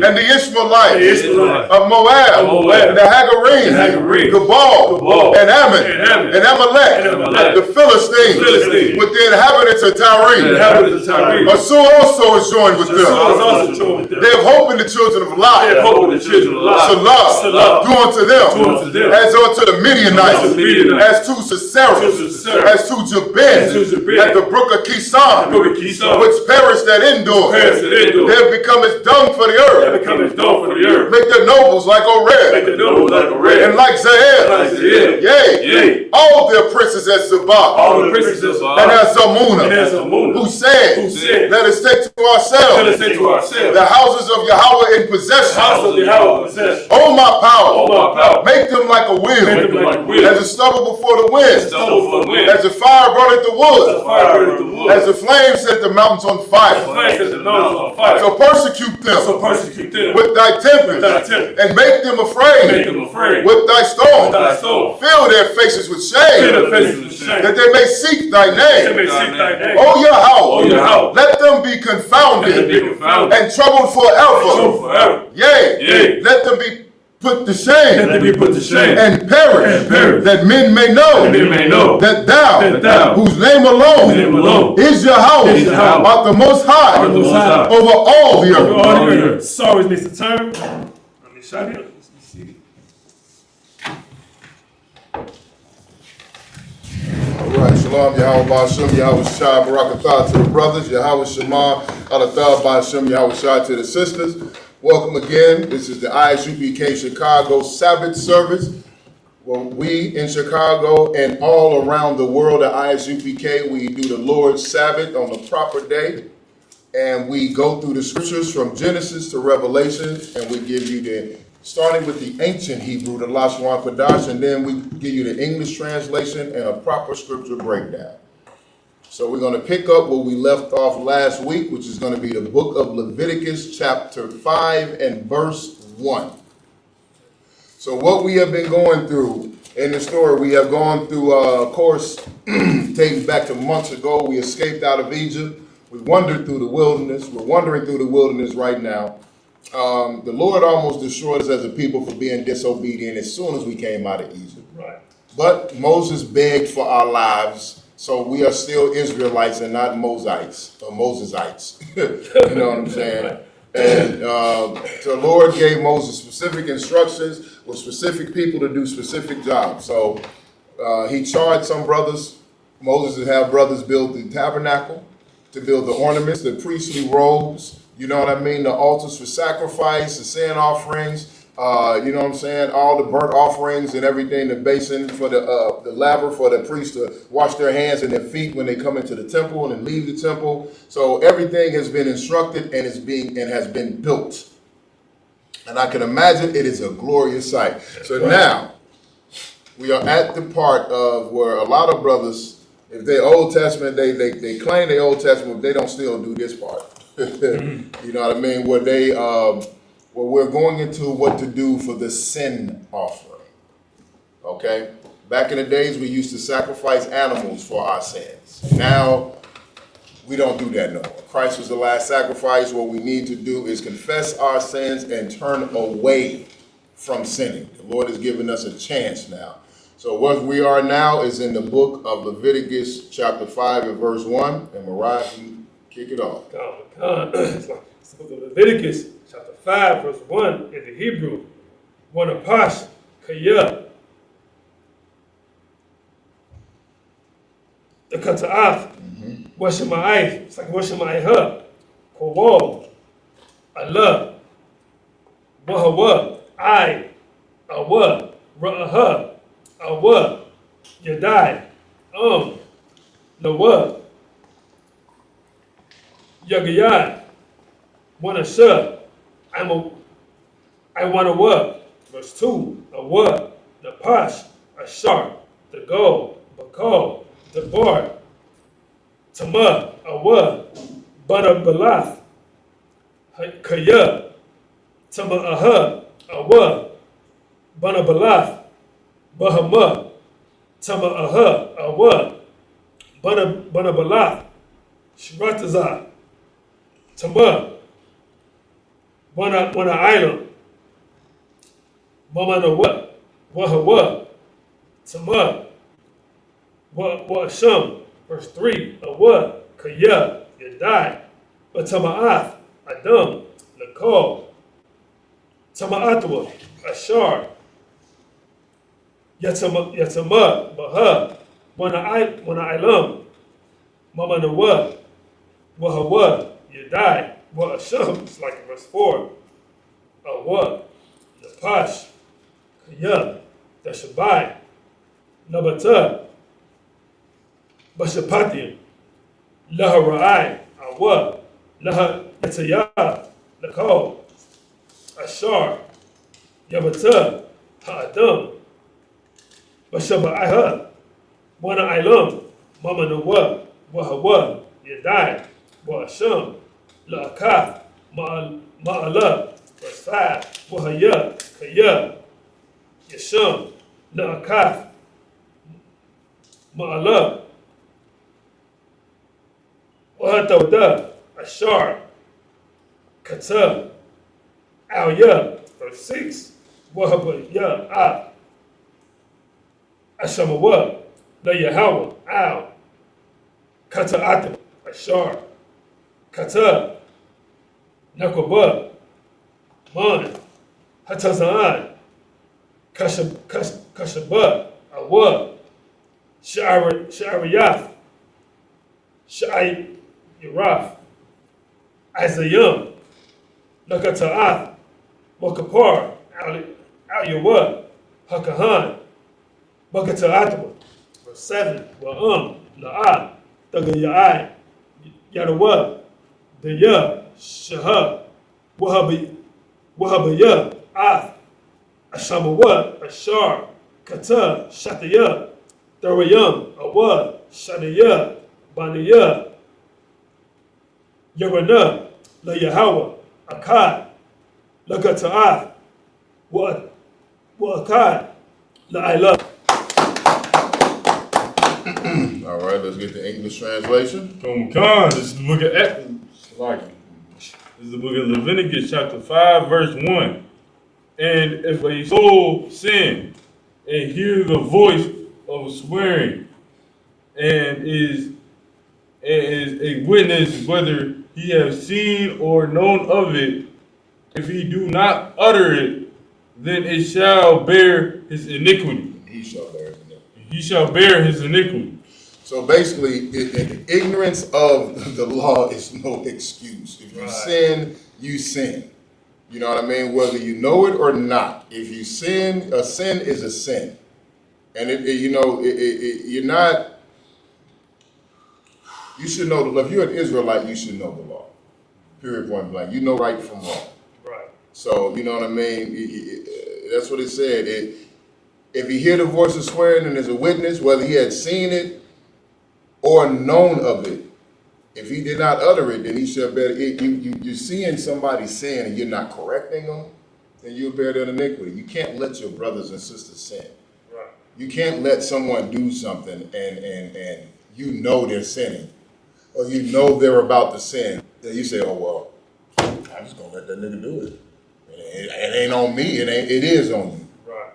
and the Ishmaelites of Moab, the Hagarim, Gebal, and Ammon, and Amalek, the Philistines, with the inhabitants of Tyre. Assur also is joined with them. They have hope in the children of Lot. Salah, do unto them as unto the Midianites, as to Sisera, as to Jabin, at the brook of Kison, which perished at Endor. They have become as dung for the earth. Make their nobles like Oreb, and like Zael. Yea, all their princes as Sabbath, and as Zamuna, who said, Let us take to ourselves the houses of Yahweh in possession. O my power, make them like a wheel, as a stubble before the wind, as the fire burneth the wood, as the flame set the mountains on fire. So persecute them with thy tempest, and make them afraid with thy storm. Fill their faces with shame, that they may seek thy name. O Yahweh, let them be confounded and troubled forever. Yea, let them be put to shame, and perish, that men may know, that thou, whose name alone is Yahweh, art the Most High, over all the earth. Sorry, Mr. Turn. Let me shut it. Alright, Shalom, Yahweh Ba'Shem, Yahweh Shai, Barakatah to the brothers, Yahweh Shema, Alatah Ba'Shem, Yahweh Shai to the sisters. Welcome again. This is the Isupk Chicago Sabbath service. Well, we in Chicago and all around the world at Isupk, we do the Lord's Sabbath on the proper day. And we go through the scriptures from Genesis to Revelation, and we give you starting with the ancient Hebrew, the Lashon Kodash, and then we give you the English translation and a proper scripture breakdown. So we're going to pick up where we left off last week, which is going to be the book of Leviticus, chapter 5 and verse 1. So what we have been going through in the story, we have gone through, of course, taking back to months ago, we escaped out of Egypt. We wandered through the wilderness. We're wandering through the wilderness right now. The Lord almost destroyed us as a people for being disobedient as soon as we came out of Egypt. Right. But Moses begged for our lives. So we are still Israelites and not Moseites or Mosesites. You know what I'm saying? And the Lord gave Moses specific instructions with specific people to do specific jobs. So he charged some brothers Moses would have brothers build the tabernacle, to build the ornaments, the priestly robes, you know what I mean, the altars for sacrifice, the sin offerings, you know what I'm saying, all the burnt offerings and everything, the basin for the laver for the priests to wash their hands and their feet when they come into the temple and leave the temple. So everything has been instructed and has been built. And I can imagine it is a glorious sight. So now we are at the part of where a lot of brothers, if they Old Testament, they claim they Old Testament, but they don't still do this part. You know what I mean? Where they where we're going into what to do for the sin offering. Okay? Back in the days, we used to sacrifice animals for our sins. Now, we don't do that no more. Christ was the last sacrifice. What we need to do is confess our sins and turn away from sinning. The Lord has given us a chance now. So what we are now is in the book of Leviticus chapter 5 and verse 1. And Mariah, you kick it off. It's the book of Leviticus chapter 5 verse 1 in the Hebrew. One apash kaya. The kata'af. Washama'if. It's like Washama'ih. Kowal. Allah. Wahawa. I. Awa. Ra'aha. Awa. Yadai. Lawa. Yagayad. Wanasha. I want a what? Verse 2. A what? The pash. A sharp. The go. Bakal. The bar. Tama. A what? Bana balath. Kaya. Tama aha. A what? Bana balath. Bahama. Tama aha. A what? Bana balath. Shirataza. Tama. Wana island. Mama no what? Waha. Tama. Wa sham. Verse 3. A what? Kaya. Yadai. Batama'ath. Adam. Lakal. Tama'atwa. Ashar. Yatama. Baha. Wana ilam. Mama no what? Waha. Yadai. Wa asham. It's like verse 4. A what? The pash. Kaya. The shabai. Nabata. Bashapatian. Laha ra'ai. A what? Laha yataya. Lakal. Ashar. Yabata. Ha'adam. Bashaba'aiha. Wana ilam. Mama no what? Waha. Yadai. Wa asham. La'akaf, ma'ala, verse 5, wahaya, kaya, yasham, la'akaf, ma'ala, wahatawda, ashar, kata, alya, verse 6, wahabaya, ashamawa, la yahawa, al, kata'atim, ashar, kata, Nakwaba, Man, Hatazan, Kashaba, Awa, Sha'ariyaf, Sha'iraf, Azayam, Nakata'ath, Wakapar, Al-Yawa, Hakahan, Bakata'atwa, verse 7, La'a, Tagayai, Yadawa, Daya, Shahab, Wahabaya, Ath, Ashamawa, Ashar, Kata, Shataya, Darayam, Awa, Shadaya, Banaya, Yarana, La Yahawa, Akkad, La Kata'ath, Akkad, La Ilah. All right, let's get the English translation. This is the book of This is the book of Leviticus, chapter 5, verse 1. And if a soul sin and hear the voice of swearing and is a witness whether he have seen or known of it, if he do not utter it, then it shall bear his iniquity. He shall bear his iniquity. He shall bear his iniquity. So basically, ignorance of the law is no excuse. If you sin, you sin. You know what I mean? Whether you know it or not. If you sin, a sin is a sin. And you're not, you should know the law. If you're an Israelite, you should know the law. Period, point blank. You know right from wrong. Right. So, you know what I mean? That's what it said. If you hear the voice of swearing and there's a witness, whether he had seen it or known of it, if he did not utter it, then he shall bear it. You're seeing somebody sin and you're not correcting them, then you'll bear that iniquity. You can't let your brothers and sisters sin. Right. You can't let someone do something and you know they're sinning, or you know they're about to sin. Then you say, oh, well, I'm just going to let that nigga do it. It ain't on me. It is on you. Right.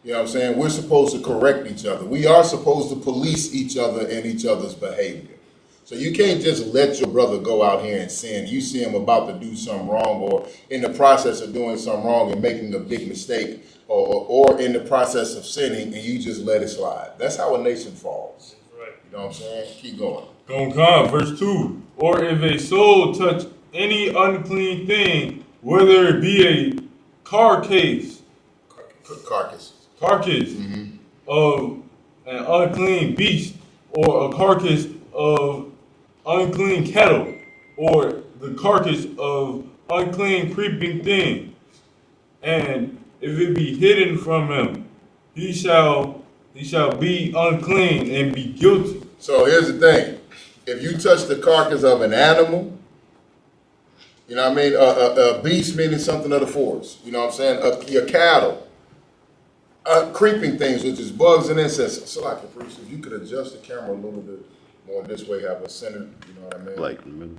You know what I'm saying? We're supposed to correct each other. We are supposed to police each other and each other's behavior. So you can't just let your brother go out here and sin. You see him about to do something wrong, or in the process of doing something wrong and making a big mistake, or in the process of sinning, and you just let it slide. That's how a nation falls. Right. You know what I'm saying? Keep going. Verse 2. Or if a soul touch any unclean thing, whether it be a carcass of an unclean beast, or a carcass of unclean cattle, or the carcass of unclean creeping thing, and if it be hidden from him, he shall be unclean and be guilty. So here's the thing. If you touch the carcass of an animal, you know what I mean? A beast meaning something of the forest. You know what I'm saying? Your cattle. Creeping things, which is bugs and insects. So like, if you could adjust the camera a little bit more this way, have a center, you know what I mean? Like in the middle.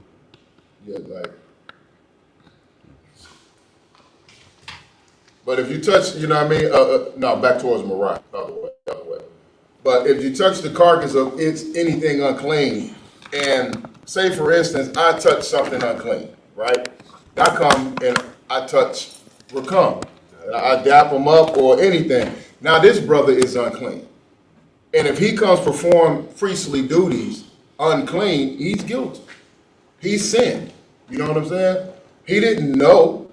Yeah, like. But if you touch, you know what I mean? No, back towards Mariah, other way. But if you touch the carcass of anything unclean, and say for instance, I touch something unclean, right? I come and I touch Rakam. I dap him up or anything. Now this brother is unclean. And if he comes perform priestly duties unclean, he's guilty. He's sinned. You know what I'm saying? He didn't know.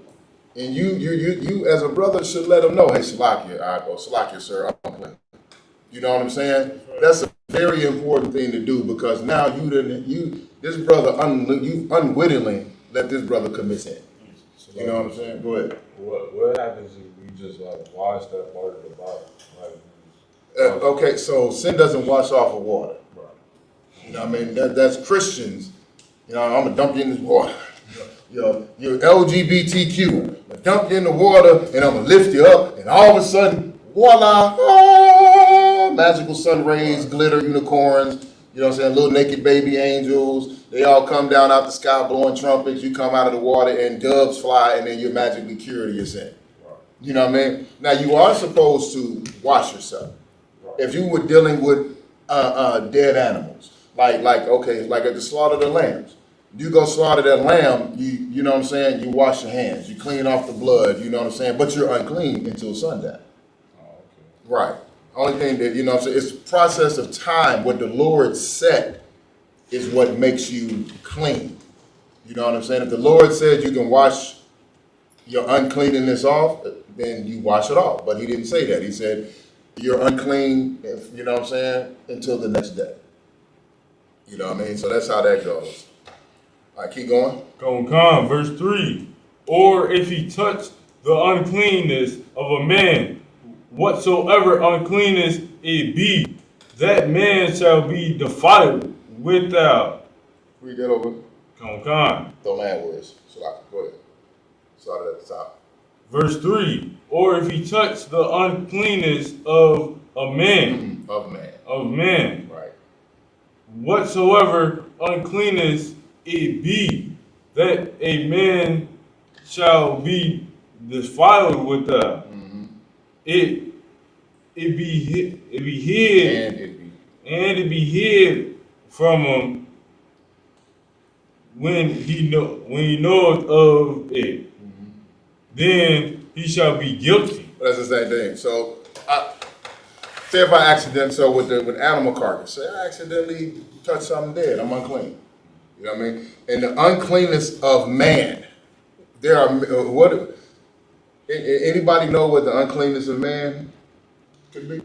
And you as a brother should let him know, hey, Salakia, sir, I'm unclean. You know what I'm saying? That's a very important thing to do, because now this brother unwittingly let this brother commit sin. You know what I'm saying? Go ahead. What happens if we just like wash that part of the body? Okay, so sin doesn't wash off of water. Right. You know what I mean? That's Christians. You know, I'm gonna dump you in this water. You're LGBTQ. I'm gonna dump you in the water and I'm gonna lift you up, and all of a sudden, voila, magical sun rays, glitter unicorns. You know what I'm saying? Little naked baby angels. They all come down out the sky blowing trumpets. You come out of the water and doves fly, and then you're magically cured of your sin. You know what I mean? Now, you are supposed to wash yourself. If you were dealing with dead animals, like at the slaughter of the lambs, you go slaughter that lamb, you know what I'm saying? You wash your hands. You clean off the blood, you know what I'm saying? But you're unclean until sundown. Oh, okay. Right. Only thing that, you know what I'm saying, it's a process of time. What the Lord set is what makes you clean. You know what I'm saying? If the Lord said you can wash your uncleanness off, then you wash it off. But he didn't say that. He said you're unclean, you know what I'm saying, until the next day. You know what I mean? So that's how that goes. All right, keep going. Verse 3. Or if he touch the uncleanness of a man, whatsoever uncleanness it be, that man shall be defiled without. Read that over. The land words. So go ahead. Start at the top. Verse 3. Or if he touch the uncleanness of a man. Of man. Right. Whatsoever uncleanness it be, that a man shall be defiled without. It be hid, and it be hid from him when he knoweth of it. Then he shall be guilty. That's the same thing. So Say if I with animal carcass, say I accidentally touch something dead, I'm unclean. You know what I mean? And the uncleanness of man, there are anybody know what the uncleanness of man could be?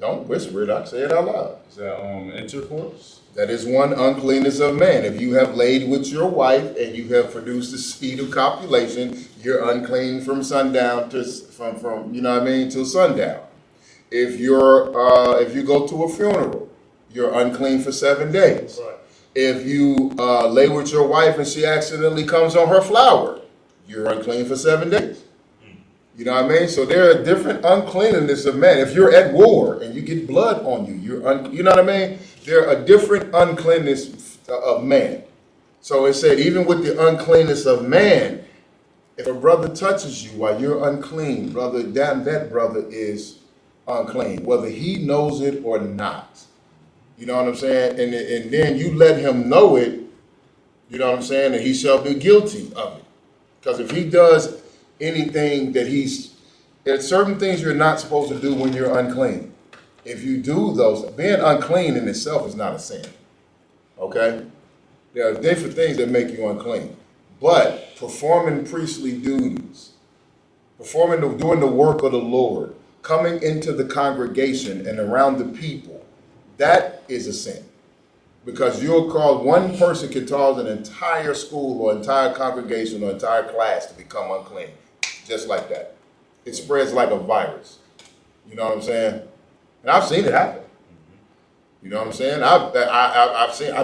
Don't whisper it, I say it out loud. Is that intercourse? That is one uncleanness of man. If you have laid with your wife and you have produced the seed of copulation, you're unclean from sundown to from you know what I mean, till sundown. If you go to a funeral, you're unclean for 7 days. Right. If you lay with your wife and she accidentally comes on her flower, you're unclean for 7 days. You know what I mean? So there are different uncleanness of man. If you're at war and you get blood on you, you know what I mean? There are different uncleanness of man. So it said, even with the uncleanness of man, if a brother touches you while you're unclean, brother, that brother is unclean, whether he knows it or not. You know what I'm saying? And then you let him know it, you know what I'm saying, and he shall be guilty of it. Because if he does anything there's certain things you're not supposed to do when you're unclean. If you do those, being unclean in itself is not a sin. Okay? There are different things that make you unclean. But performing priestly duties, doing the work of the Lord, coming into the congregation and around the people, that is a sin. Because one person can cause an entire school or entire congregation or entire class to become unclean. Just like that. It spreads like a virus. You know what I'm saying? And I've seen it happen. You know what I'm saying? I've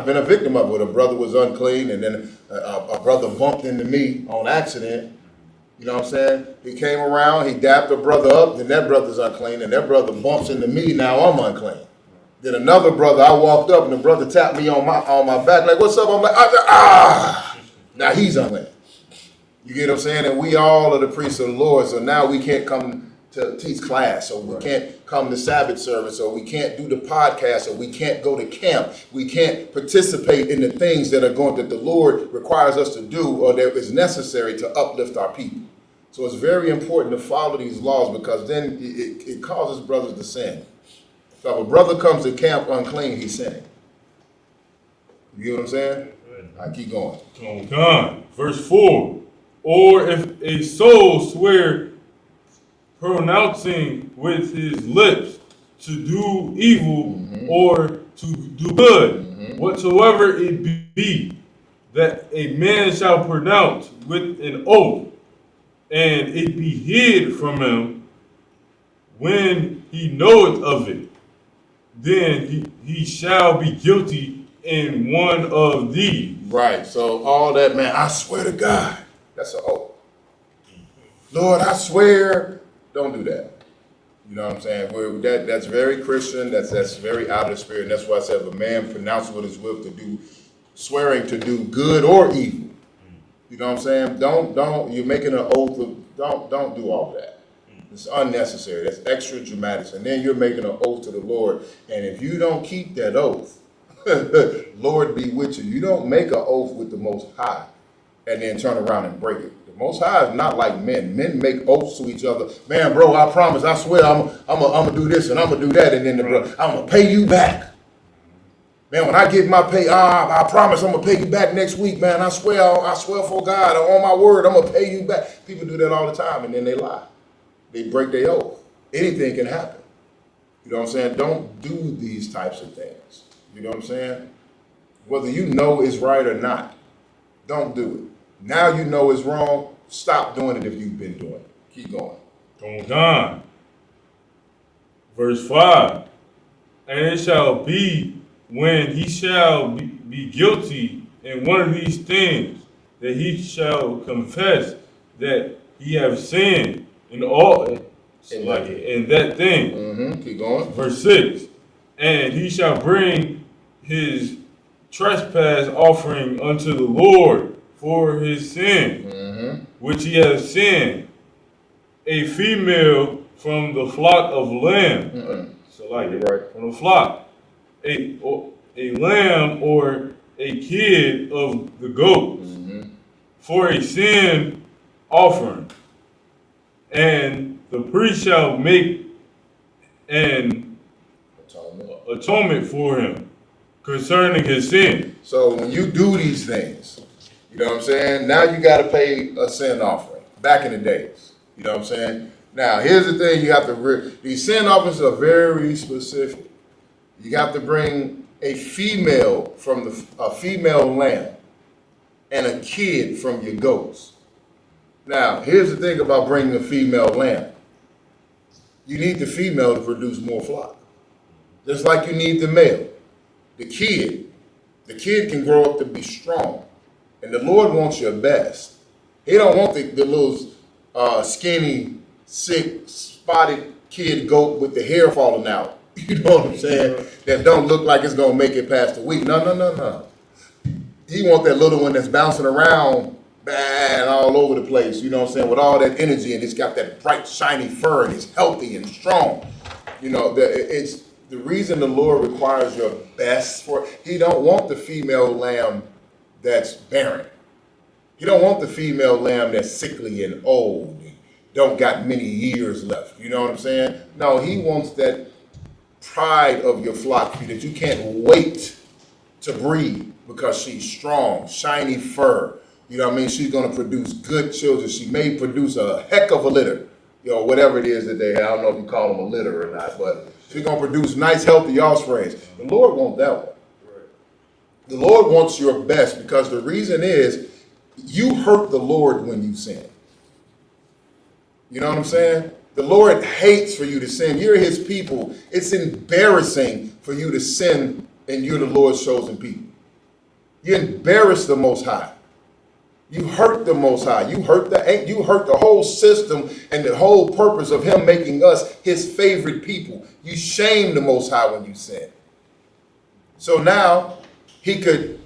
been a victim of it. Where a brother was unclean and then a brother bumped into me on accident. You know what I'm saying? He came around, he dapped a brother up, then that brother's unclean, and that brother bumps into me, now I'm unclean. Then another brother, I walked up and the brother tapped me on my back, like, what's up? I'm like, now he's unclean. You get what I'm saying? And we all are the priests of the Lord, so now we can't come to teach class, or we can't come to Sabbath service, or we can't do the podcast, or we can't go to camp. We can't participate in the things that the Lord requires us to do, or that is necessary to uplift our people. So it's very important to follow these laws, because then it causes brothers to sin. So if a brother comes to camp unclean, he's sinning. You get what I'm saying? I keep going. Oh God. Verse 4. Or if a soul swear, pronouncing with his lips to do evil or to do good, whatsoever it be, that a man shall pronounce with an oath, and it be hid from him when he knoweth of it, then he shall be guilty in one of these. Right. So all that, man, I swear to God, that's an oath. Lord, I swear, don't do that. You know what I'm saying? That's very Christian. That's very out of the spirit. And that's why I said, if a man pronounces with his will to do, swearing to do good or evil. You know what I'm saying? Don't. You're making an oath of. Don't do all that. It's unnecessary. That's extra dramatic. And then you're making an oath to the Lord. And if you don't keep that oath, Lord be with you. You don't make an oath with the Most High and then turn around and break it. The Most High is not like men. Men make oaths to each other. Man, bro, I promise, I swear, I'm gonna do this and I'm gonna do that, and then I'm gonna pay you back. Man, when I get my pay, I promise I'm gonna pay you back next week, man. I swear for God, on my word, I'm gonna pay you back. People do that all the time, and then they lie. They break their oath. Anything can happen. You know what I'm saying? Don't do these types of things. You know what I'm saying? Whether you know it's right or not, don't do it. Now you know it's wrong. Stop doing it if you've been doing it. Keep going. Going on. Verse 5. And it shall be when he shall be guilty in one of these things, that he shall confess that he have sinned in that thing. Keep going. Verse 6. And he shall bring his trespass offering unto the Lord for his sin, which he has sinned, a female from the flock of lamb. So like from the flock, a lamb or a kid of the goats for a sin offering. and the priest shall make an atonement for him concerning his sin. So when you do these things, you know what I'm saying? Now you got to pay a sin offering. Back in the days, you know what I'm saying? Now here's the thing: you have to. These sin offerings are very specific. You have to bring a female from a female lamb and a kid from your goats. Now here's the thing about bringing a female lamb: you need the female to produce more flock, just like you need the male. The kid can grow up to be strong, and the Lord wants your best. He don't want the little skinny, sick, spotted kid goat with the hair falling out. You know what I'm saying? That don't look like it's gonna make it past the week. No. He want that little one that's bouncing around and all over the place. You know what I'm saying? With all that energy, and it's got that bright, shiny fur, and it's healthy and strong. You know, it's the reason the Lord requires your best for. He don't want the female lamb that's barren. He don't want the female lamb that's sickly and old, and don't got many years left. You know what I'm saying? No, he wants that pride of your flock that you can't wait to breed because she's strong, shiny fur. You know what I mean? She's going to produce good children. She may produce a heck of a litter, you know, whatever it is that they have. I don't know if you call them a litter or not, but she's going to produce nice, healthy offspring. The Lord wants that one. The Lord wants your best because the reason is you hurt the Lord when you sin. You know what I'm saying? The Lord hates for you to sin. You're his people. It's embarrassing for you to sin and you're the Lord's chosen people. You embarrass the Most High. You hurt the Most High. You hurt the whole system and the whole purpose of him making us his favorite people. You shame the Most High when you sin. So now he could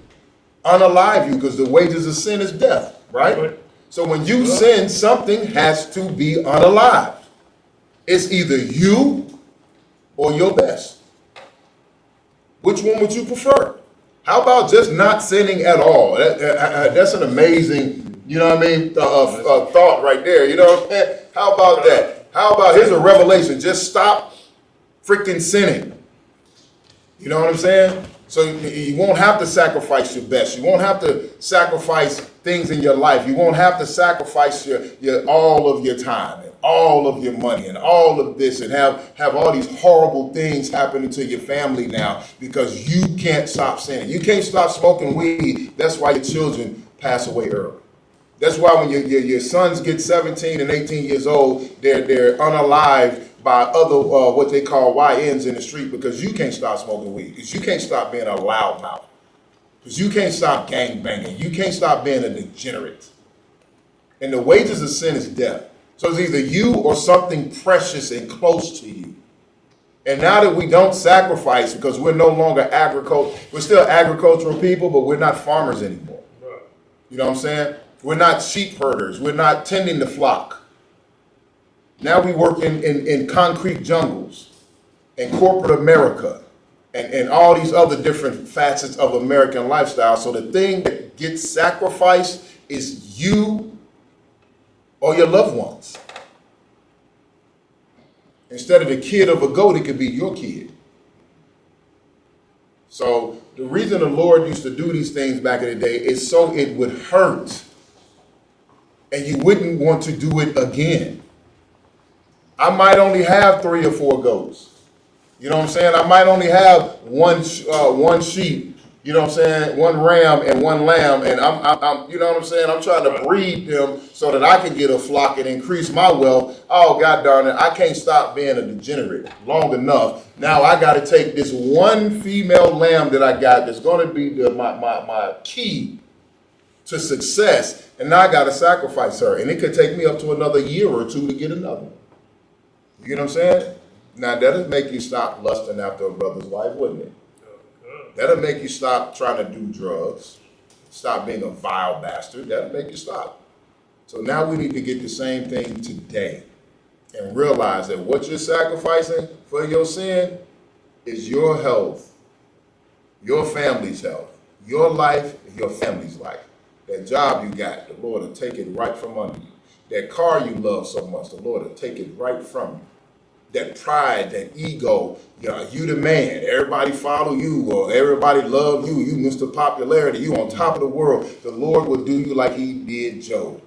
unalive you because the wages of sin is death, right? So when you sin, something has to be unalived. It's either you or your best. Which one would you prefer? How about just not sinning at all? That's an amazing, you know what I mean, thought right there. You know what I'm saying? How about that? How about, here's a revelation, just stop freaking sinning. You know what I'm saying? So you won't have to sacrifice your best. You won't have to sacrifice things in your life. You won't have to sacrifice your all of your time and all of your money and all of this and have all these horrible things happening to your family now because you can't stop sinning. You can't stop smoking weed. That's why your children pass away early. That's why when your sons get 17 and 18 years old, they're unalived by other what they call YNs in the street because you can't stop smoking weed, because you can't stop being a loudmouth, because you can't stop gang banging, you can't stop being a degenerate. And the wages of sin is death. So it's either you or something precious and close to you. And now that we don't sacrifice because we're no longer we're still agricultural people, but we're not farmers anymore. You know what I'm saying? We're not sheep herders. We're not tending the flock. Now we work in concrete jungles and corporate America and all these other different facets of American lifestyle. So the thing that gets sacrificed is you or your loved ones. Instead of the kid of a goat, it could be your kid. So the reason the Lord used to do these things back in the day is so it would hurt and you wouldn't want to do it again. I might only have 3 or 4 goats. You know what I'm saying? I might only have one sheep, you know what I'm saying? 1 ram and 1 lamb. And I'm you know what I'm saying? I'm trying to breed them so that I can get a flock and increase my wealth. Oh, God darn it. I can't stop being a degenerate long enough. Now I got to take this 1 female lamb that I got that's going to be my key to success. And now I got to sacrifice her. And it could take me up to another year or 2 to get another one. You know what I'm saying? Now, that'll make you stop lusting after a brother's wife, wouldn't it? That'll make you stop trying to do drugs, stop being a vile bastard. That'll make you stop. So now we need to get the same thing today and realize that what you're sacrificing for your sin is your health, your family's health, your life, and your family's life. That job you got, the Lord will take it right from under you. That car you love so much, the Lord will take it right from you. That pride, that ego, you the man, everybody follow you, or everybody love you, you Mr. Popularity, you on top of the world. The Lord will do you like he did Job.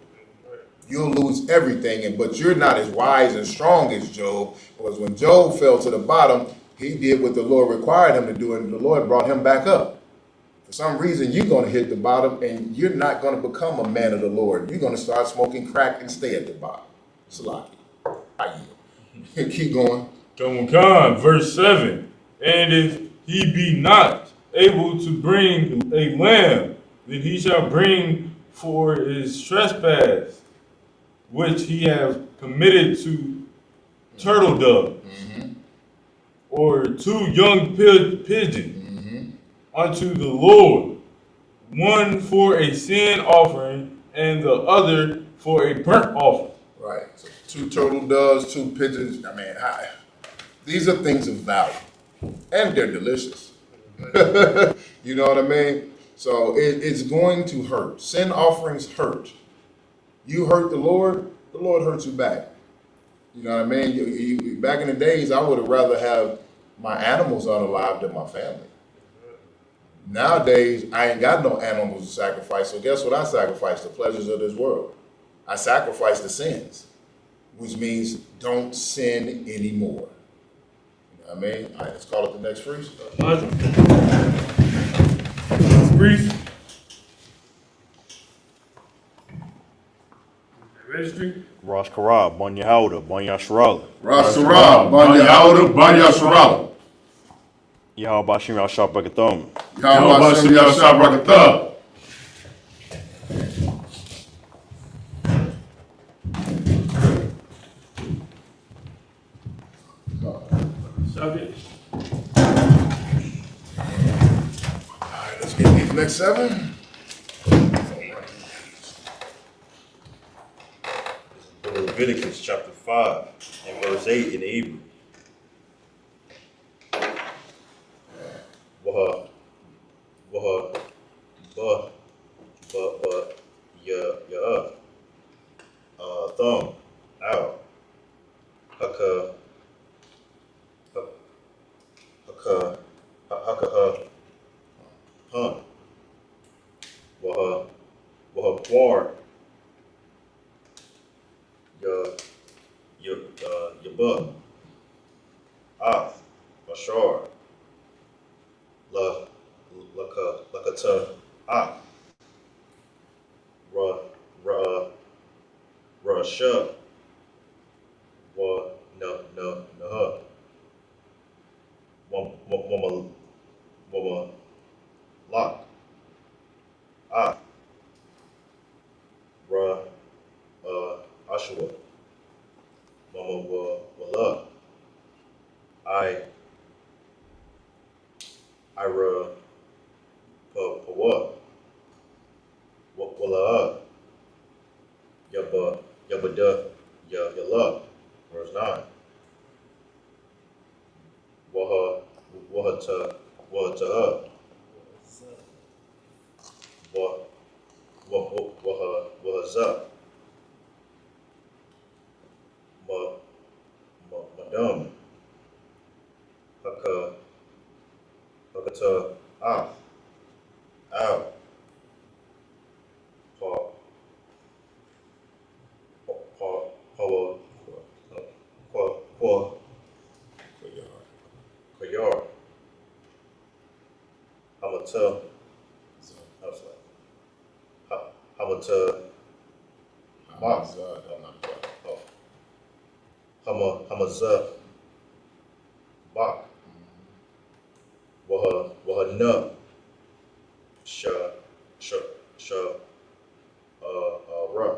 You'll lose everything, but you're not as wise and strong as Job, because when Job fell to the bottom, he did what the Lord required him to do, and the Lord brought him back up. For some reason, you're going to hit the bottom, and you're not going to become a man of the Lord. You're going to start smoking crack and stay at the bottom. Salaki. I yield. Keep going. Come on, verse 7. And if he be not able to bring a lamb, then he shall bring for his trespass, which he have committed to turtle dove, or 2 young pigeons unto the Lord, one for a sin offering and the other for a burnt offering. Right. So 2 turtle doves, 2 pigeons. I mean, these are things of value, and they're delicious. You know what I mean? So it's going to hurt. Sin offerings hurt. You hurt the Lord hurts you back. You know what I mean? Back in the days, I would have rather have my animals unalive than my family. Nowadays, I ain't got no animals to sacrifice, so guess what I sacrifice? The pleasures of this world. I sacrifice the sins, which means don't sin anymore. You know what I mean? All right, let's call it the next priest. Priest. Registry. Rosh Karab, Bon Yehuda, Bon Yasharala. Rosh Karab, Bon Yehuda, Bon Yasharala. Yahweh Bashim Yashab Bakathom. Yahweh Bashim Yashab Bakathom. Alright, let's get these next 7. Leviticus chapter 5 and verse 8 in Hebrew. Thumb, out, haka, hun, quar, your butt, off, bashar, lakata, off, Russia, Wama, lock, Ashua, Wala, Ira, Pawa, Wala, Yabada, Yala, verse 9. Wahata, Wahaza, Madam, Hakata, out, Kayar, Hamata, Hamaza, Bak, Wahana, Sha, Ra,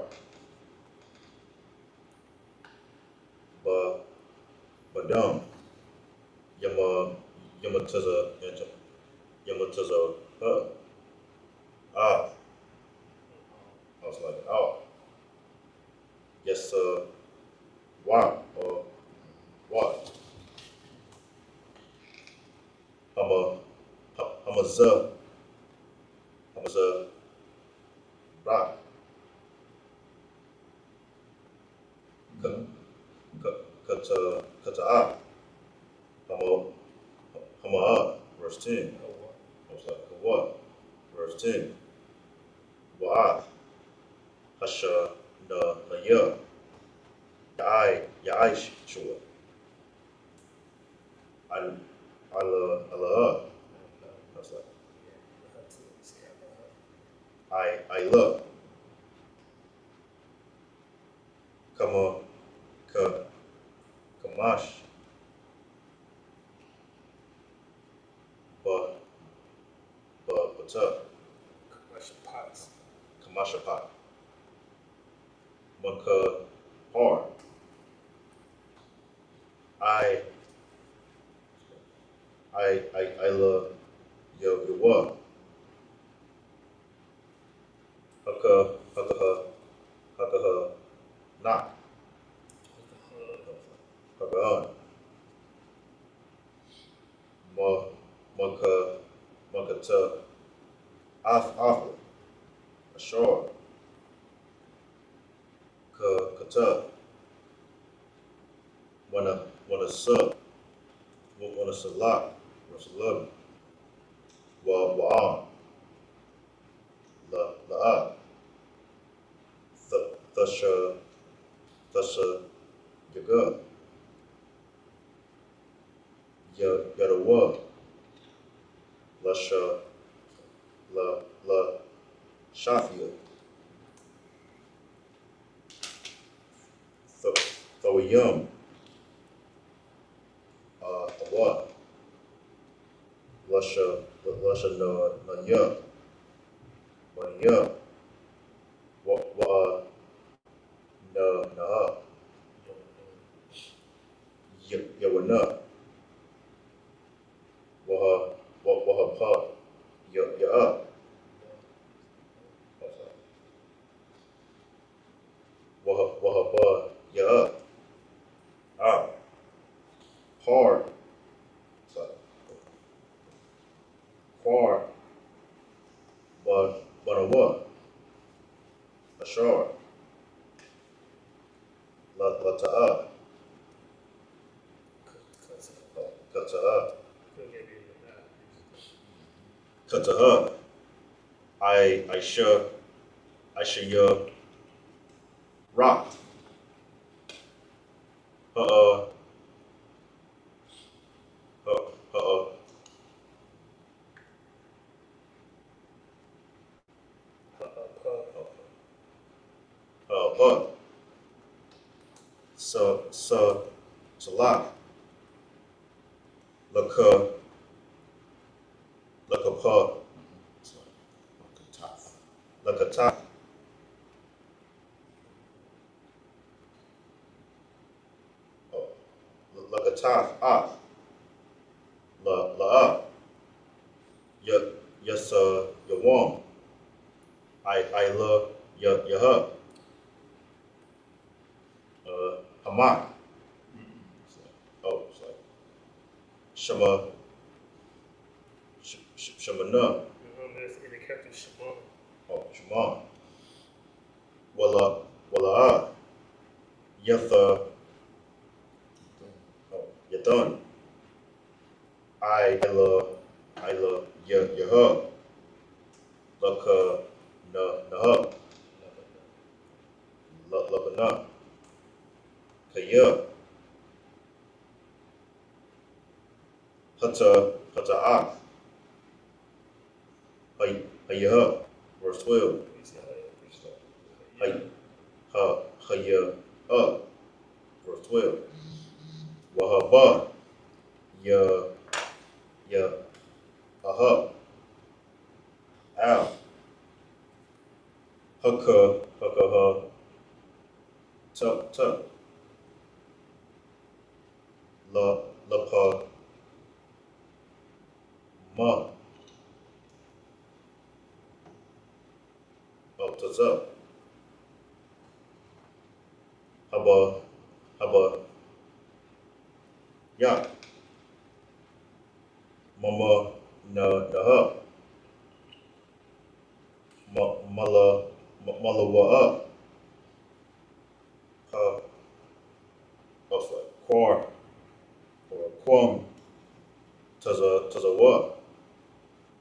Badam, Yamataza, I was like, oh, yes, wow, or what? Hamaza, Rock, Kata'ah, Hama'ah, verse 10. I was like, Hawa, verse 10. Wa'ath, Hasha, Na Ya, Ya'ai, Shua. Allah. I was like, I love. Kamash, Bata, Kamashapat, Maka, Hard. I love Yawa. Haka, Nak. Haka, Makata, Afla, Ashar, Kata, Wana Sub, Wana Salak, Rasulullah, Wa'am, La'ab, Thasha, Yaga, Yadawa, Lasha, La Shafia, Thawiyam, Awa, Lasha Na Ya, Waniya, Wa Na Yawana, Wahapa, Ya, Wahapa, Ya, Hard, Far, Banawa, Ashar, Lata'a, Kata'a, Aisha, Rock, Bud, Salak, Laka, Lakataf, Lakataf, La'ab, Yawam, I love Yahab, Hamak, it's like Shema, Shemana, Shema, Wala, Yatha, Yathan, I love Yahab, Laka, Nahab, Labana, Kaya, Hata'af, Hayah, verse 12. Hayah, verse 12. Wahaba, Aha, Al, Haka, Tup, Lapa, Ma, Taza, Haba, Ya, Mama, Naha, Malawa'a, Quar or Quam Tazawa.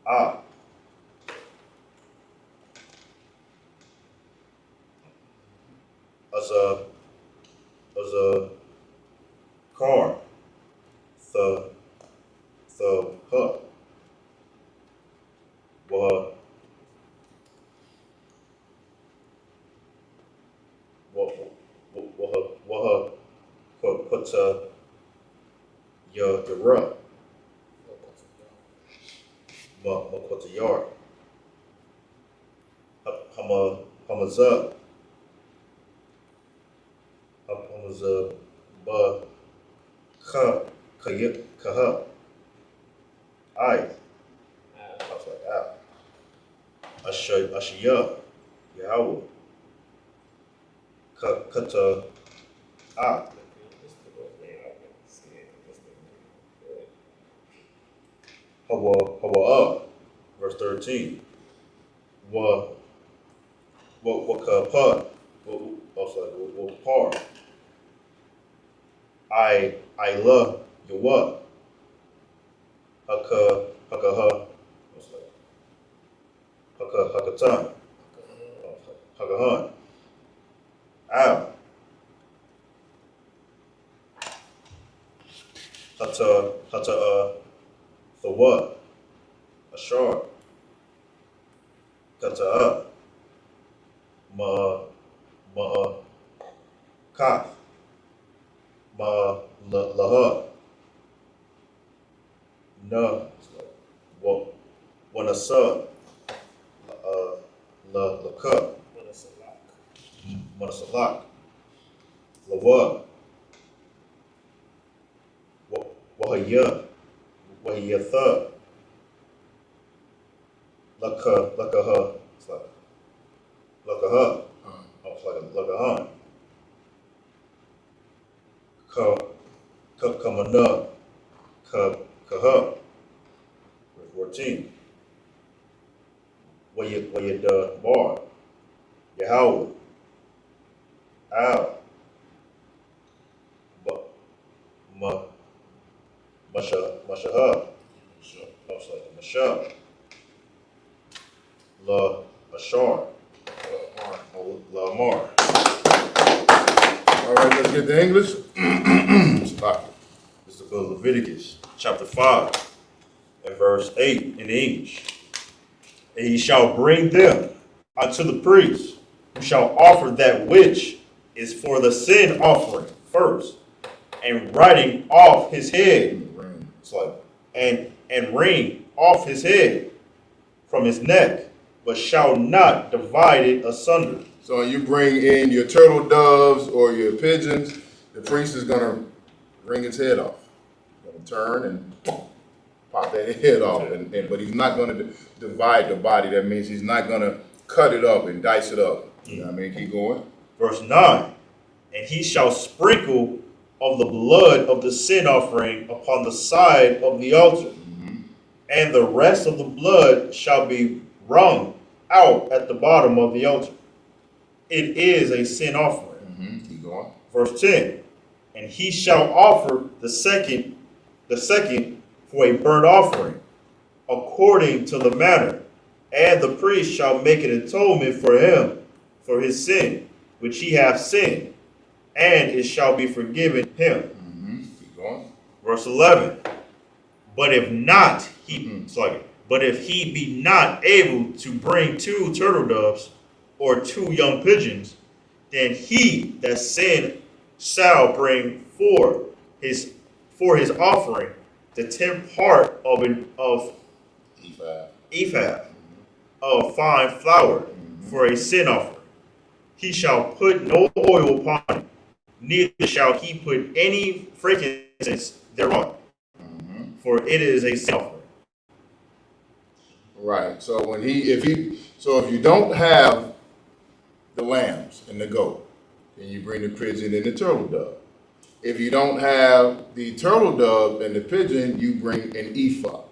Ah. As a car. The huh. Put your run. Put the yard. Hamaza. Hamaza. Ba. Kaha. I was like, Ashiya. Yahweh. Kata. Hawa verse 13. What par? I love you what? Hakaha. Hakatan. Hakahan. Ow. Hata for what? A shark. Kata kaf. Laha. Na. Wanasa. Laka. Manasalak. Lawa. Wahaya. Wahiyatha. Lakaha. It's like Lakaha. It's like Lakahan. Kamana. Kaha. Verse 14. Wayada bar. Yahweh. Ow. Mashaha. Masha. La Ashar. La Mar. All right, let's get the English. This is the book of Leviticus, chapter 5, and verse 8 in English. And he shall bring them unto the priest, who shall offer that which is for the sin offering first, and writing off his head. It's like and ring off his head from his neck, but shall not divide it asunder. So you bring in your turtle doves or your pigeons, the priest is going to wring its head off. He's going to turn and pop that head off. But he's not going to divide the body. That means he's not going to cut it up and dice it up. You know what I mean? Keep going. Verse 9. And he shall sprinkle of the blood of the sin offering upon the side of the altar. And the rest of the blood shall be wrung out at the bottom of the altar. It is a sin offering. Keep going. Verse 10. And he shall offer the second for a burnt offering, according to the manner. And the priest shall make an atonement for him, for his sin, which he hath sinned, and it shall be forgiven him. Keep going. Verse 11. But if not, but if he be not able to bring 2 turtle doves or 2 young pigeons, then he that sinned shall bring for his offering the 10th part of ephah of fine flour for a sin offering. He shall put no oil upon it, neither shall he put any frankincense thereon, for it is a sin offering. Right. So if you don't have the lambs and the goat, then you bring the pigeon and the turtle dove. If you don't have the turtle dove and the pigeon, you bring an ephah.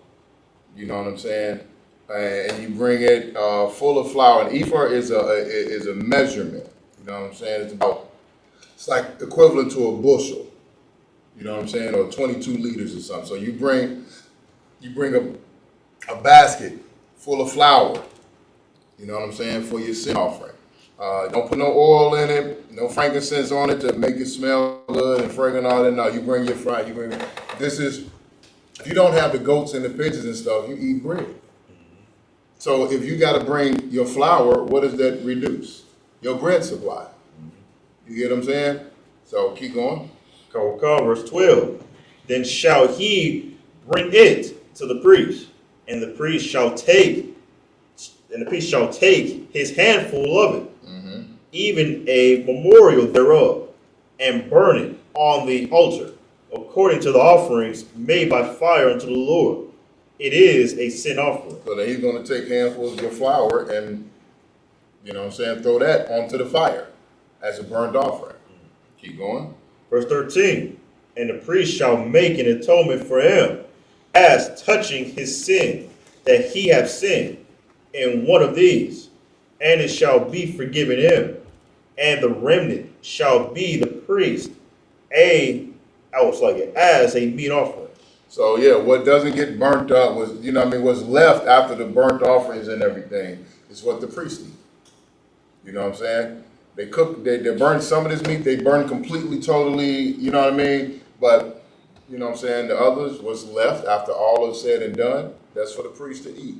You know what I'm saying? And you bring it full of flour. An ephah is a measurement. You know what I'm saying? It's like equivalent to a bushel. You know what I'm saying? Or 22 liters or something. So you bring a basket full of flour, you know what I'm saying, for your sin offering. Don't put no oil in it, no frankincense on it to make it smell good and fragrant and all that. No, you bring your fry, this is, if you don't have the goats and the pigeons and stuff, you eat bread. So if you got to bring your flour, what does that reduce? Your bread supply. You get what I'm saying? So keep going. Verse 12. Then shall he bring it to the priest, and the priest shall take his handful of it, even a memorial thereof, and burn it on the altar, according to the offerings made by fire unto the Lord. It is a sin offering. So then he's going to take handfuls of your flour and, you know what I'm saying, throw that onto the fire as a burnt offering. Keep going. Verse 13. And the priest shall make an atonement for him, as touching his sin, that he have sinned in one of these, and it shall be forgiven him. And the remnant shall be the priest as a meat offering. So yeah, what doesn't get burnt up was, what's left after the burnt offerings and everything is what the priest eat. You know what I'm saying? They burn some of this meat, they burn completely, totally, you know what I mean? But, you know what I'm saying, the others, what's left after all is said and done, that's for the priest to eat.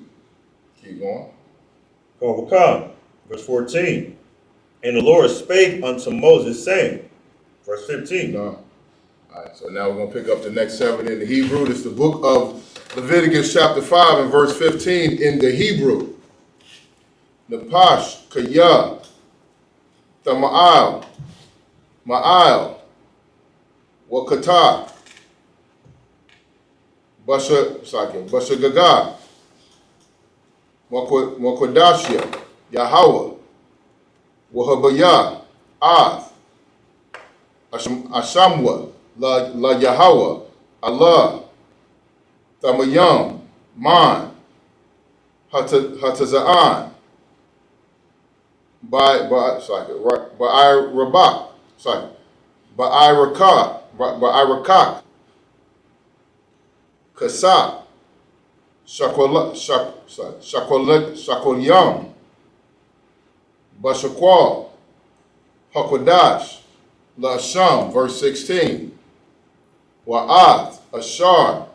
Keep going. Verse 14. And the Lord spake unto Moses, saying, verse 15. No. All right, so now we're going to pick up the next 7 in the Hebrew. It's the book of Leviticus chapter 5 and verse 15 in the Hebrew. Napash, Kaya, Tama'al, Ma'al, Wakata, Bashagaga, Wakodashia, Yahweh, Wahabaya, Ath, Ashamwa, La Yahweh, Allah, Tamayam, Man, Hatazaan, by Irakak, Kasa, Shakolyam, Bashakwal, Hakodash, Lasham, verse 16, Wa'ath, Ashar,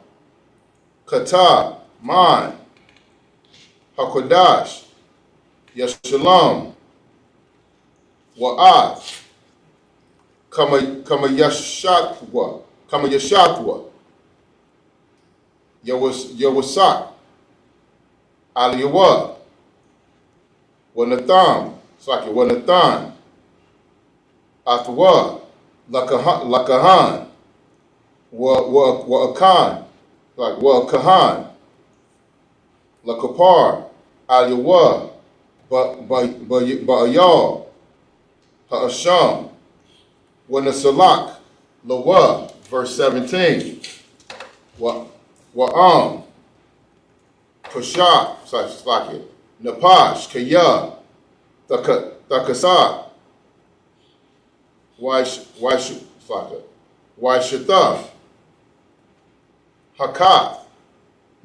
Kata, Man, Hakodash, Yeshalam, Wa'ath, Kama Yashatwa, Yawasak, Aliyawa, Wanathan, Athwa, Lakahan, Wa'akan, Wa'akahan, Lakapar, Aliyawa, Ba'ayal, Ha'asham, Wanasalak, Lawa, verse 17. Wa'am, Pashak, Napash, Kaya, Takasa, Waishata, Hakat,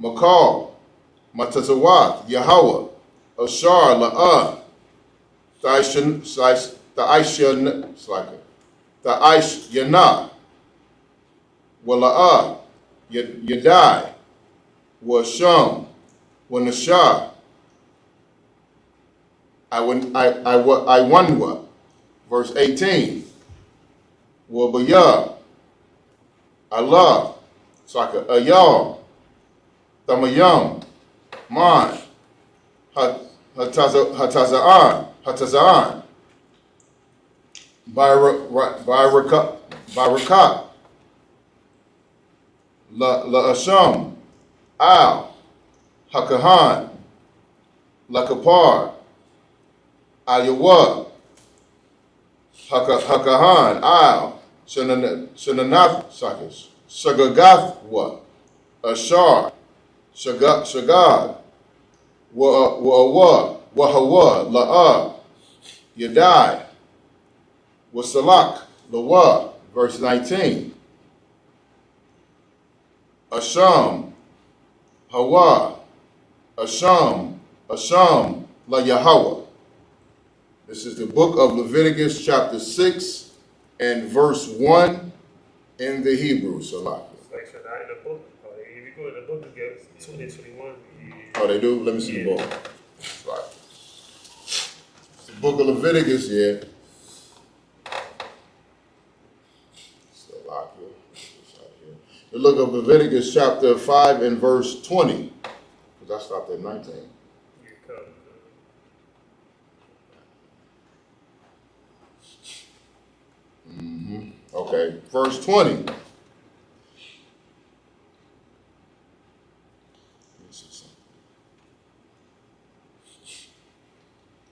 Makal, Matazawat, Yahweh, Ashar, La'ah, Ta'aish Yana, Wala'ah, Yadai, Washam, Wanashah, Iwanwa, verse 18, Wabaya, Allah, Ayal, Tamayam, Man, Hatazaan, Barakat, La Asham, Al, Hakahan, Lakapar, Ayawa, Hakahan, Al, Shananath, Shagagathwa, Ashar, Shagad, Wahawa, La'ah, Yadai, Wasalak, Lawa, verse 19. Asham, Hawa, Asham, La Yahweh. This is the book of Leviticus chapter 6 and verse 1 in the Hebrew, Salaki. Like so not in the book. If you go in the book, it gets 2021. Oh, they do? Let me see the book. Right. It's the book of Leviticus here. Salaki. The book of Leviticus chapter 5 and verse 20. Because I stopped at 19. Okay, verse 20.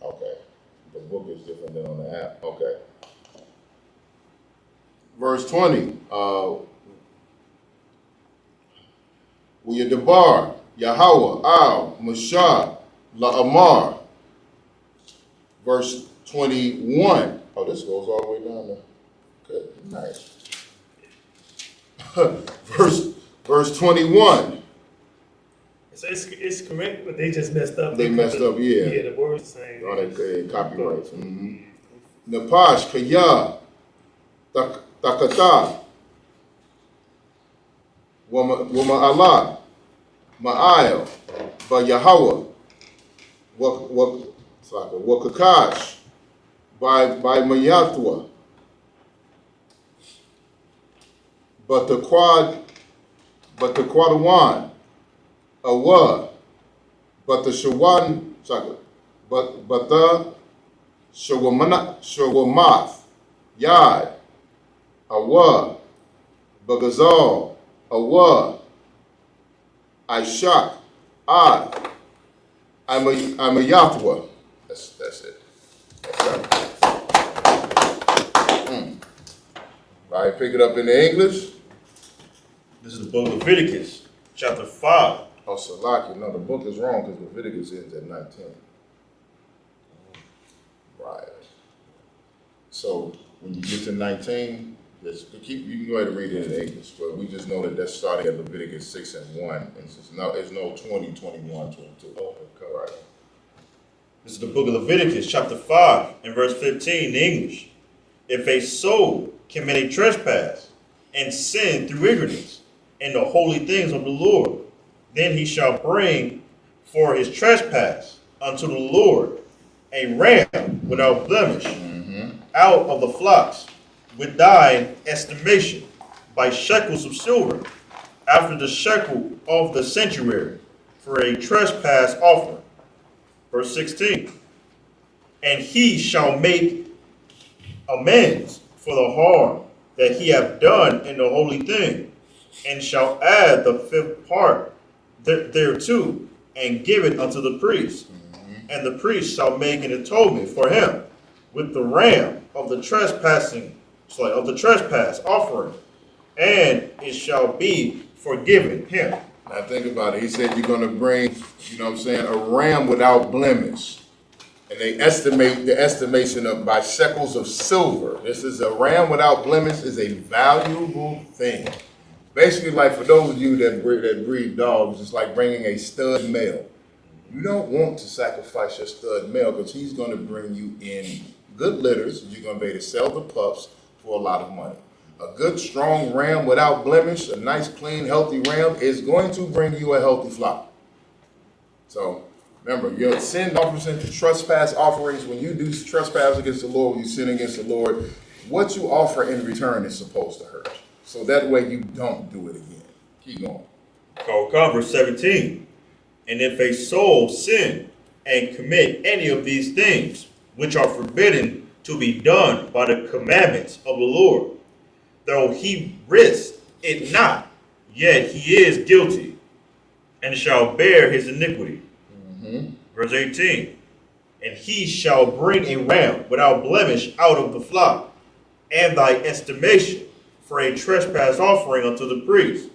Okay, the book is different than on the app. Okay. Verse 20. Uyadabar, Yahweh, Al, Mashah, La'amar. Verse 21. Oh, this goes all the way down there. Good, nice. verse 21. So it's correct, but they just messed up. They messed up, yeah. Yeah, the words the same. Oh, they copyrights. Napash, Kaya, Takata, Wama Allah, Ma'ayel, Ba Yahweh, Wakakash, by Mayathwa. But the Quadawan, Awa, but the Shawan, but the Shawamath, Yad, Awa, Bagazal, Awa, Ishak, Ad, I'm a Yathwa. That's it. All right, pick it up in the English. This is the book of Leviticus, chapter 5. Oh, Salaki, no, the book is wrong because Leviticus ends at 19. Right. So when you get to 19, you can go ahead and read it in English, but we just know that that's starting at Leviticus 6 and 1, and it's no 20, 21, 22. Oh, all right. This is the book of Leviticus, chapter 5, and verse 15 in English. If a soul commit a trespass and sin through ignorance in the holy things of the Lord, then he shall bring for his trespass unto the Lord a ram without blemish out of the flocks with thine estimation by shekels of silver after the shekel of the sanctuary for a trespass offering. Verse 16. And he shall make amends for the harm that he hath done in the holy thing, and shall add the 5th part thereto, and give it unto the priest. And the priest shall make an atonement for him with the ram of the trespass offering, and it shall be forgiven him. Now think about it. He said you're going to bring, a ram without blemish. And they estimate the estimation of by shekels of silver. This is a ram without blemish is a valuable thing. Basically, like for those of you that breed dogs, it's like bringing a stud male. You don't want to sacrifice your stud male because he's going to bring you in good litters. You're going to be able to sell the pups for a lot of money. A good, strong ram without blemish, a nice, clean, healthy ram is going to bring you a healthy flock. So remember, your sin offers into trespass offerings. When you do trespass against the Lord, you sin against the Lord, what you offer in return is supposed to hurt you. So that way you don't do it again. Keep going. Verse 17. And if a soul sin and commit any of these things, which are forbidden to be done by the commandments of the Lord, though he risk it not, yet he is guilty, and shall bear his iniquity. Verse 18. And he shall bring a ram without blemish out of the flock, and thy estimation for a trespass offering unto the priest,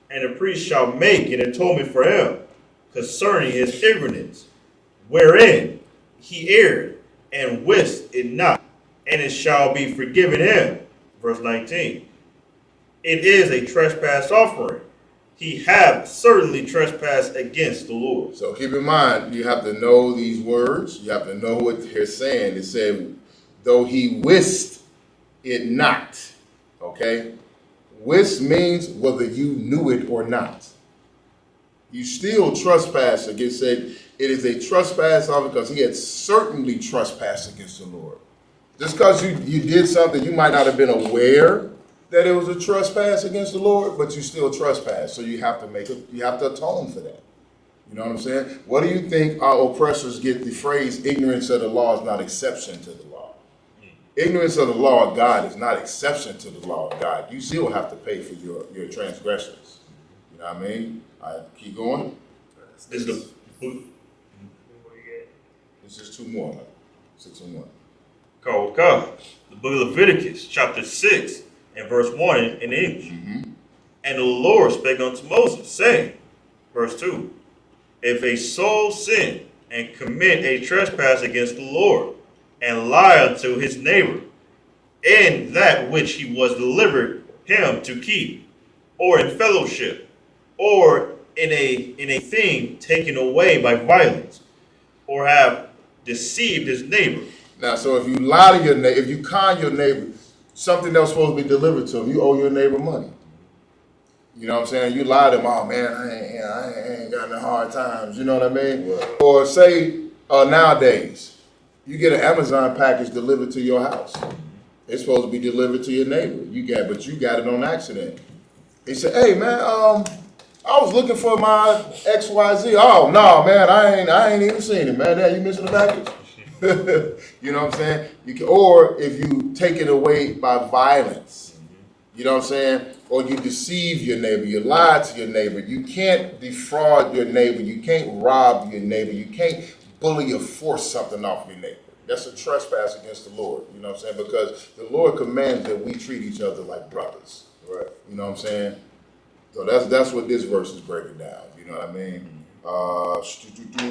and the priest shall make an atonement for him concerning his ignorance, wherein he erred and wist it not, and it shall be forgiven him. Verse 19. It is a trespass offering. he have certainly trespassed against the Lord. So keep in mind, you have to know these words. You have to know what they're saying. It said, though he wist it not. Okay? Wist means whether you knew it or not. You still trespass against it. It is a trespass because he had certainly trespassed against the Lord. Just because you did something, you might not have been aware that it was a trespass against the Lord, but you still trespass. So you have to atone for that. You know what I'm saying? What do you think our oppressors get the phrase ignorance of the law is not exception to the law? Ignorance of the law of God is not exception to the law of God. You still have to pay for your transgressions. You know what I mean? All right, keep going. This is two more. 6 and 1. Called God. The book of Leviticus, chapter 6, and verse 1 in English. And the Lord spake unto Moses, saying, verse 2, if a soul sin and commit a trespass against the Lord, and lie unto his neighbor, in that which he was delivered him to keep, or in fellowship, or in a thing taken away by violence, or have deceived his neighbor. Now, so if you lie to your neighbor, if you con your neighbor, something that was supposed to be delivered to him, you owe your neighbor money. You know what I'm saying? You lie to him, oh man, I ain't got no hard times. You know what I mean? Right. Or say nowadays, you get an Amazon package delivered to your house. It's supposed to be delivered to your neighbor. But you got it on accident. He said, hey man, I was looking for my XYZ. Oh no, man, I ain't even seen it, man. Now you missing the package? You know what I'm saying? Or if you take it away by violence, you know what I'm saying? Or you deceive your neighbor, you lie to your neighbor. You can't defraud your neighbor. You can't rob your neighbor. You can't bully or force something off your neighbor. That's a trespass against the Lord. You know what I'm saying? Because the Lord commands that we treat each other like brothers. Right. You know what I'm saying? So that's what this verse is breaking down. You know what I mean?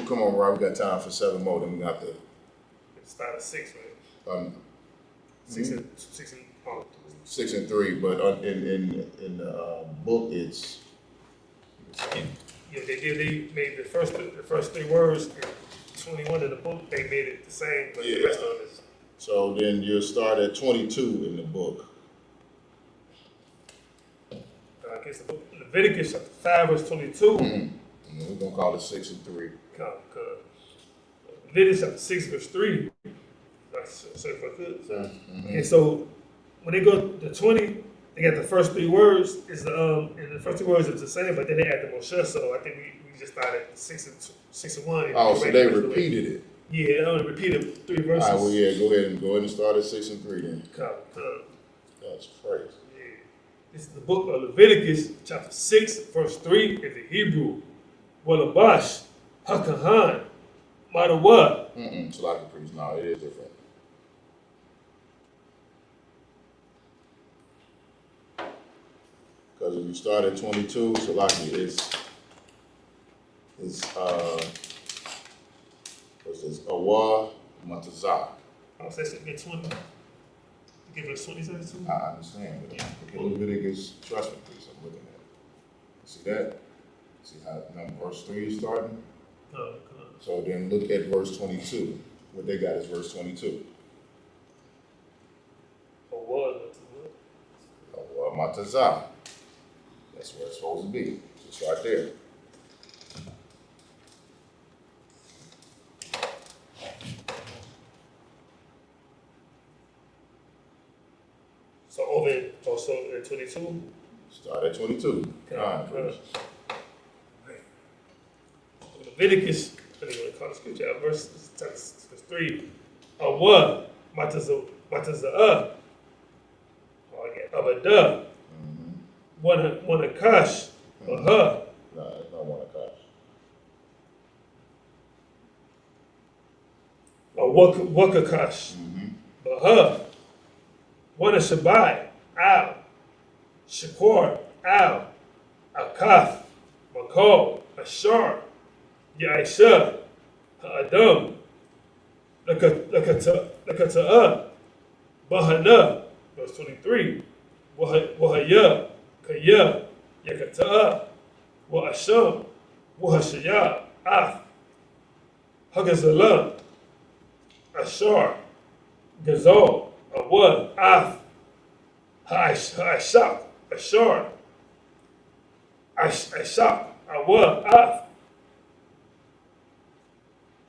Come on, Rob. We got time for 7 more. Then we got to start at 6, right? 6 and 3, but in the book it's. Yeah, they made the first 3 words. 21 in the book, they made it the same, but the rest of it is. So then you'll start at 22 in the book. I guess the book Leviticus chapter 5 verse 22. We're gonna call it 6 and 3. Leviticus chapter 6 verse 3. And so when they go to 20, they got the first 3 words. And the first 2 words is the same, but then they add the Moshe. So I think we just started 6 and 1. Oh, so they repeated it. Yeah, they only repeated 3 verses. All right, well, yeah, go ahead and start at 6 and 3 then. That's crazy. Yeah. This is the book of Leviticus, chapter 6, verse 3 in the Hebrew. Walabash, Hakahan, Madawa. It's like a priest. No, it is different. Because if you start at 22, Salaki is what's this? Awa Matazah. I'll say something 20. Give us 20 seconds. I understand. But okay, Leviticus, trust me, please. I'm looking at it. See that? See how verse 3 is starting? Oh, so then look at verse 22. What they got is verse 22. Awa Matazah. That's where it's supposed to be. It's right there. So over also at 22? Start at 22. Leviticus, I think we call the scripture, verse 3. Awa Matazah. Abadah. One Akash. No, it's not one Akash. Wakakash. Baha. One Shabbai. Al. Shakur. Al. Akath. Makol. Ashar. Yaisha. Adam. Lakata'ah. Bahana. Verse 23. Wahaya. Kaya. Yakata'ah. وأشام وهشيا أث هجزلا أشار جزال أول أث هأشاق أشار أشاق أول أث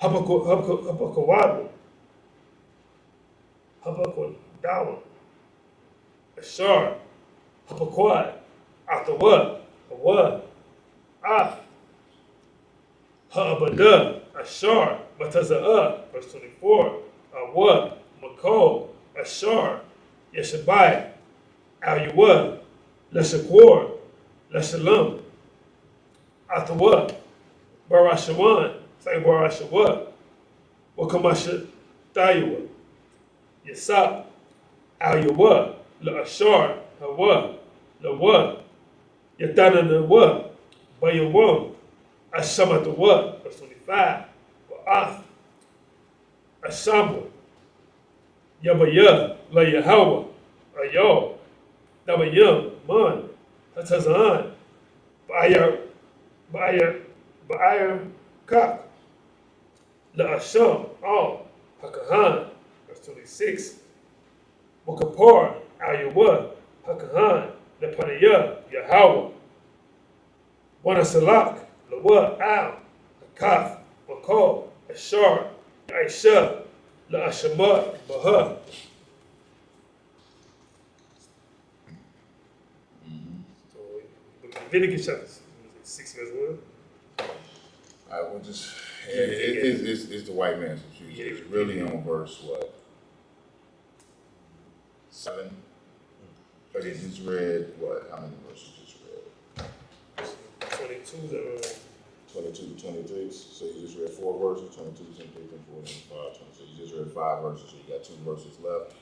هبكوادو هبكوداو أشار هبكواد أتوا أول أث هأبدا أشار بتزاء verse 24 أول مكو أشار يشباي أيوة لشكور لشلم أتوا براشوان say براشوا وكماش تايوا يسا أيوة لأشار هوا لوا يتانا نوا بيوم الشمت وا verse 25 وأث الشامو يبيا لا يهوى أيو دبيا من هتزان بأير كاك لأشام هكهان verse 26 وكبار أيوة هكهان لبنيا يهوى ونسلاك لوا هكاف وكو الشار عيشة لأشماء بها Leviticus chapter 6 verse 1. I will just, it's the white man's accusation. It's really on verse what? 7? But it just read what? How many verses just read? 22 to 23. So you just read 4 verses, 22, 23, 24, 25, 26. You just read 5 verses, so you got 2 verses left.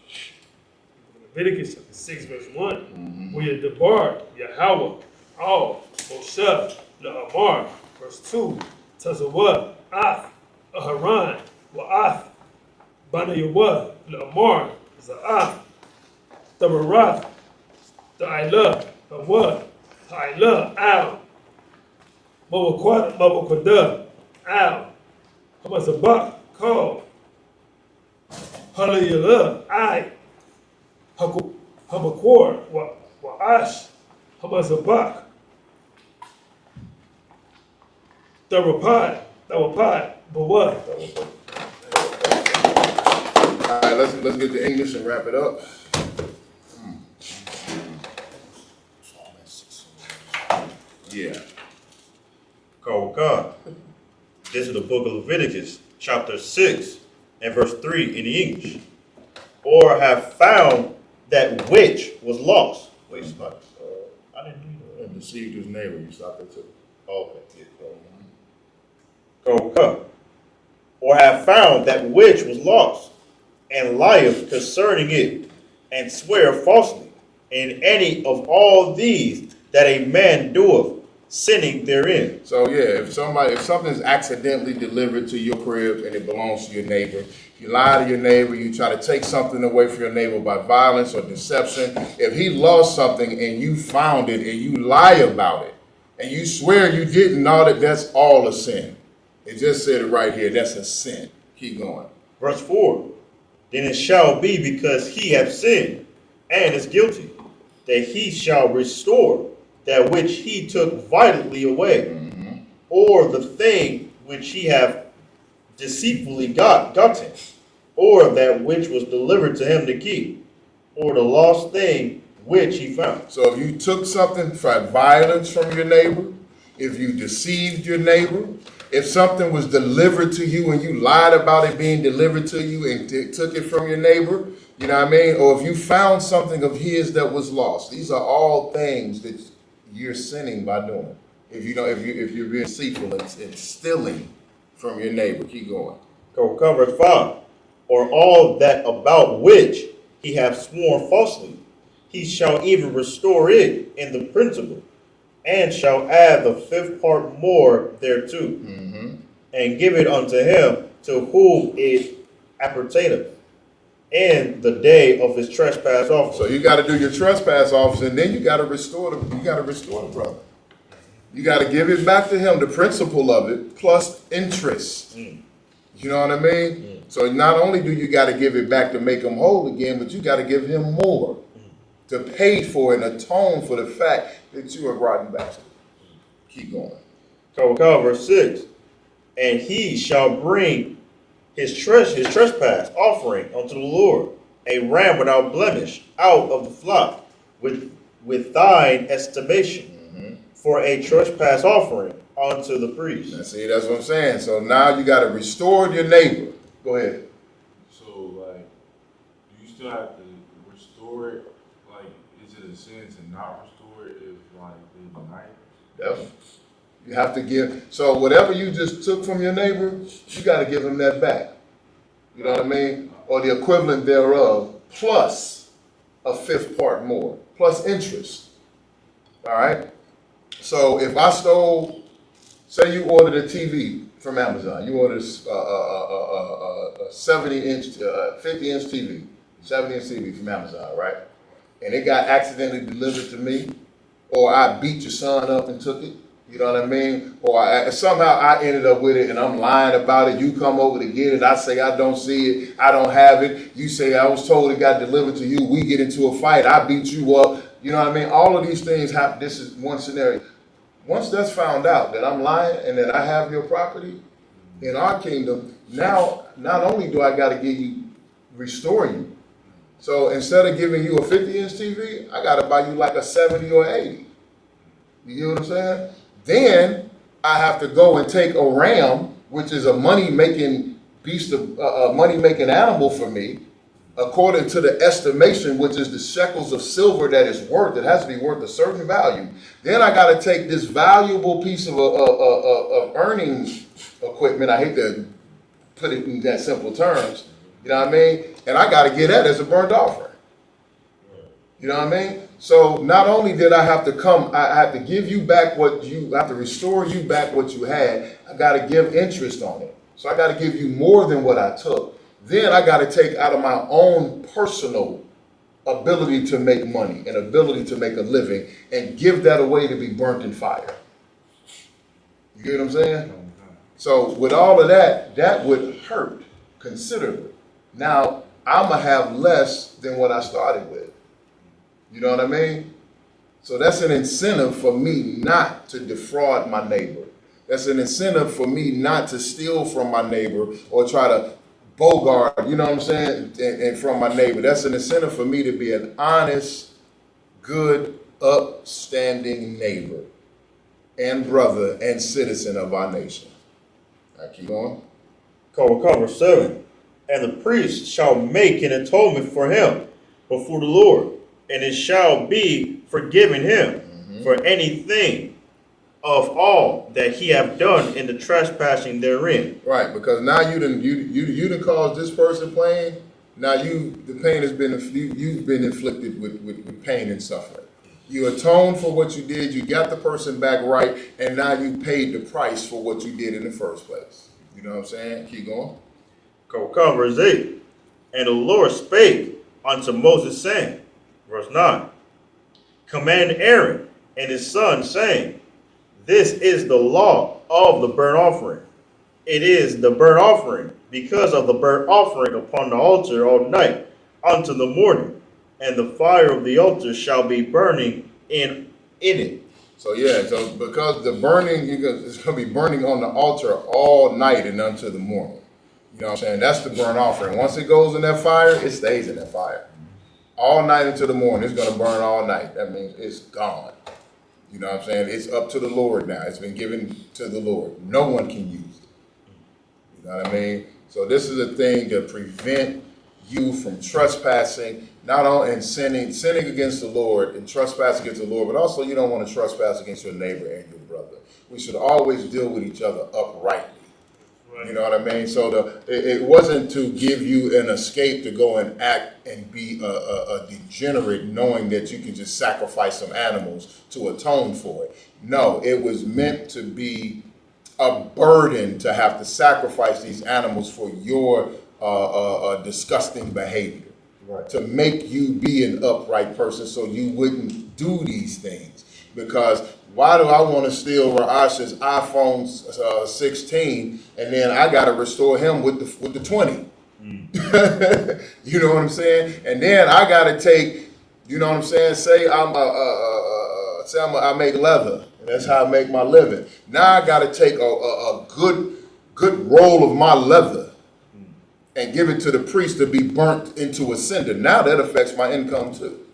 Leviticus chapter 6 verse 1. Where you debar Yahweh, Moshe, La'amar, verse 2. Tazawah, Ath, Aharan, Wa'ath, Bana Yawah, La'amar, Za'ath, Tamarath, Ta'ila, Hawa, Ta'ila, Al, Mawakwada, Al, Hamazabak, Kal, Halayala, I, Hamakwar, Wa'ash, Hamazabak, Tawapad, but what? All right, let's get to English and wrap it up. Yeah. God. This is the book of Leviticus, chapter 6, and verse 3 in the English. Or have found that which was lost. Wait, stop. I didn't do that. And deceived his neighbor. You stopped it too. Okay. Or have found that which was lost, and lieth concerning it, and swear falsely, in any of all these that a man doeth, sinning therein. So yeah, if something's accidentally delivered to your crib and it belongs to your neighbor, you lie to your neighbor, you try to take something away from your neighbor by violence or deception. If he lost something and you found it and you lie about it, and you swear you didn't know that's all a sin. It just said it right here, that's a sin. Keep going. Verse 4, then it shall be because he hath sinned and is guilty, that he shall restore that which he took violently away, or the thing which he hath deceitfully gotten, or that which was delivered to him to keep, or the lost thing which he found. So if you took something for violence from your neighbor, if you deceived your neighbor, if something was delivered to you and you lied about it being delivered to you and took it from your neighbor, you know what I mean? Or if you found something of his that was lost, these are all things that you're sinning by doing. If you're being deceitful and stealing from your neighbor, keep going. Go verse 5. Or all that about which he hath sworn falsely, he shall even restore it in the principal, and shall add the 5th part more thereto, and give it unto him to whom it appertaineth, in the day of his trespass office. So you got to do your trespass office, and then you got to restore the brother. You got to give it back to him, the principle of it, plus interest. You know what I mean? So not only do you got to give it back to make him whole again, but you got to give him more to pay for and atone for the fact that you are a rotten bastard. Keep going. Verse 6. And he shall bring his trespass offering unto the Lord, a ram without blemish, out of the flock, with thine estimation, for a trespass offering unto the priest. Now, see, that's what I'm saying. So now you got to restore your neighbor. Go ahead. So, like, do you still have to restore it? Like, is it a sin to not restore it if, like, they deny it? Definitely. You have to give. So whatever you just took from your neighbor, you got to give him that back. You know what I mean? Or the equivalent thereof, plus a fifth part more, plus interest. All right? So if I stole, say you ordered a TV from Amazon, you ordered a 70-inch, 50-inch TV, 70-inch TV from Amazon, right? And it got accidentally delivered to me, or I beat your son up and took it. You know what I mean? Or somehow I ended up with it and I'm lying about it. You come over to get it. I say I don't see it. I don't have it. You say I was told it got delivered to you. We get into a fight. I beat you up. You know what I mean? All of these things happen. This is one scenario. Once that's found out that I'm lying and that I have your property in our kingdom, now not only do I got to restore you. So instead of giving you a 50-inch TV, I got to buy you like a 70 or 80. You get what I'm saying? Then I have to go and take a ram, which is a money-making beast, a money-making animal for me, according to the estimation, which is the shekels of silver that it's worth. It has to be worth a certain value. Then I got to take this valuable piece of earning equipment. I hate to put it in that simple terms. You know what I mean? And I got to get that as a burnt offering. You know what I mean? So not only did I have to come, I have to give you back I have to restore you back what you had. I got to give interest on it. So I got to give you more than what I took. Then I got to take out of my own personal ability to make money and ability to make a living and give that away to be burnt in fire. You get what I'm saying? So with all of that, that would hurt considerably. Now, I'm going to have less than what I started with. You know what I mean? So that's an incentive for me not to defraud my neighbor. That's an incentive for me not to steal from my neighbor or try to bogart, you know what I'm saying, and from my neighbor. That's an incentive for me to be an honest, good, upstanding neighbor and brother and citizen of our nation. I keep going. Verse 7. And the priest shall make an atonement for him before the Lord, and it shall be forgiven him for anything of all that he have done in the trespassing therein. Right, because now you done caused this person pain. Now the pain has been you've been inflicted with pain and suffering. You atoned for what you did. You got the person back right, and now you paid the price for what you did in the first place. You know what I'm saying? Keep going. Verse 8. And the Lord spake unto Moses, saying, verse 9, command Aaron and his son, saying, this is the law of the burnt offering. It is the burnt offering because of the burnt offering upon the altar all night unto the morning, and the fire of the altar shall be burning in it. So so because the burning, it's going to be burning on the altar all night and until the morning. You know what I'm saying? That's the burnt offering. Once it goes in that fire, it stays in that fire. All night until the morning. It's going to burn all night. That means it's gone. You know what I'm saying? It's up to the Lord now. It's been given to the Lord. No one can use it. You know what I mean? So this is a thing to prevent you from trespassing, not only in sinning against the Lord and trespassing against the Lord, but also you don't want to trespass against your neighbor and your brother. We should always deal with each other uprightly. You know what I mean? So it wasn't to give you an escape to go and act and be a degenerate knowing that you can just sacrifice some animals to atone for it. No, it was meant to be a burden to have to sacrifice these animals for your disgusting behavior. Right. To make you be an upright person so you wouldn't do these things. Because Why do I want to steal Ra'ash's iPhone 16 and then I got to restore him with the 20? You know what I'm saying? And then I got to take, you know what I'm saying? Say I make leather. And that's how I make my living. Now I got to take a good roll of my leather and give it to the priest to be burnt into a cinder. Now that affects my income too.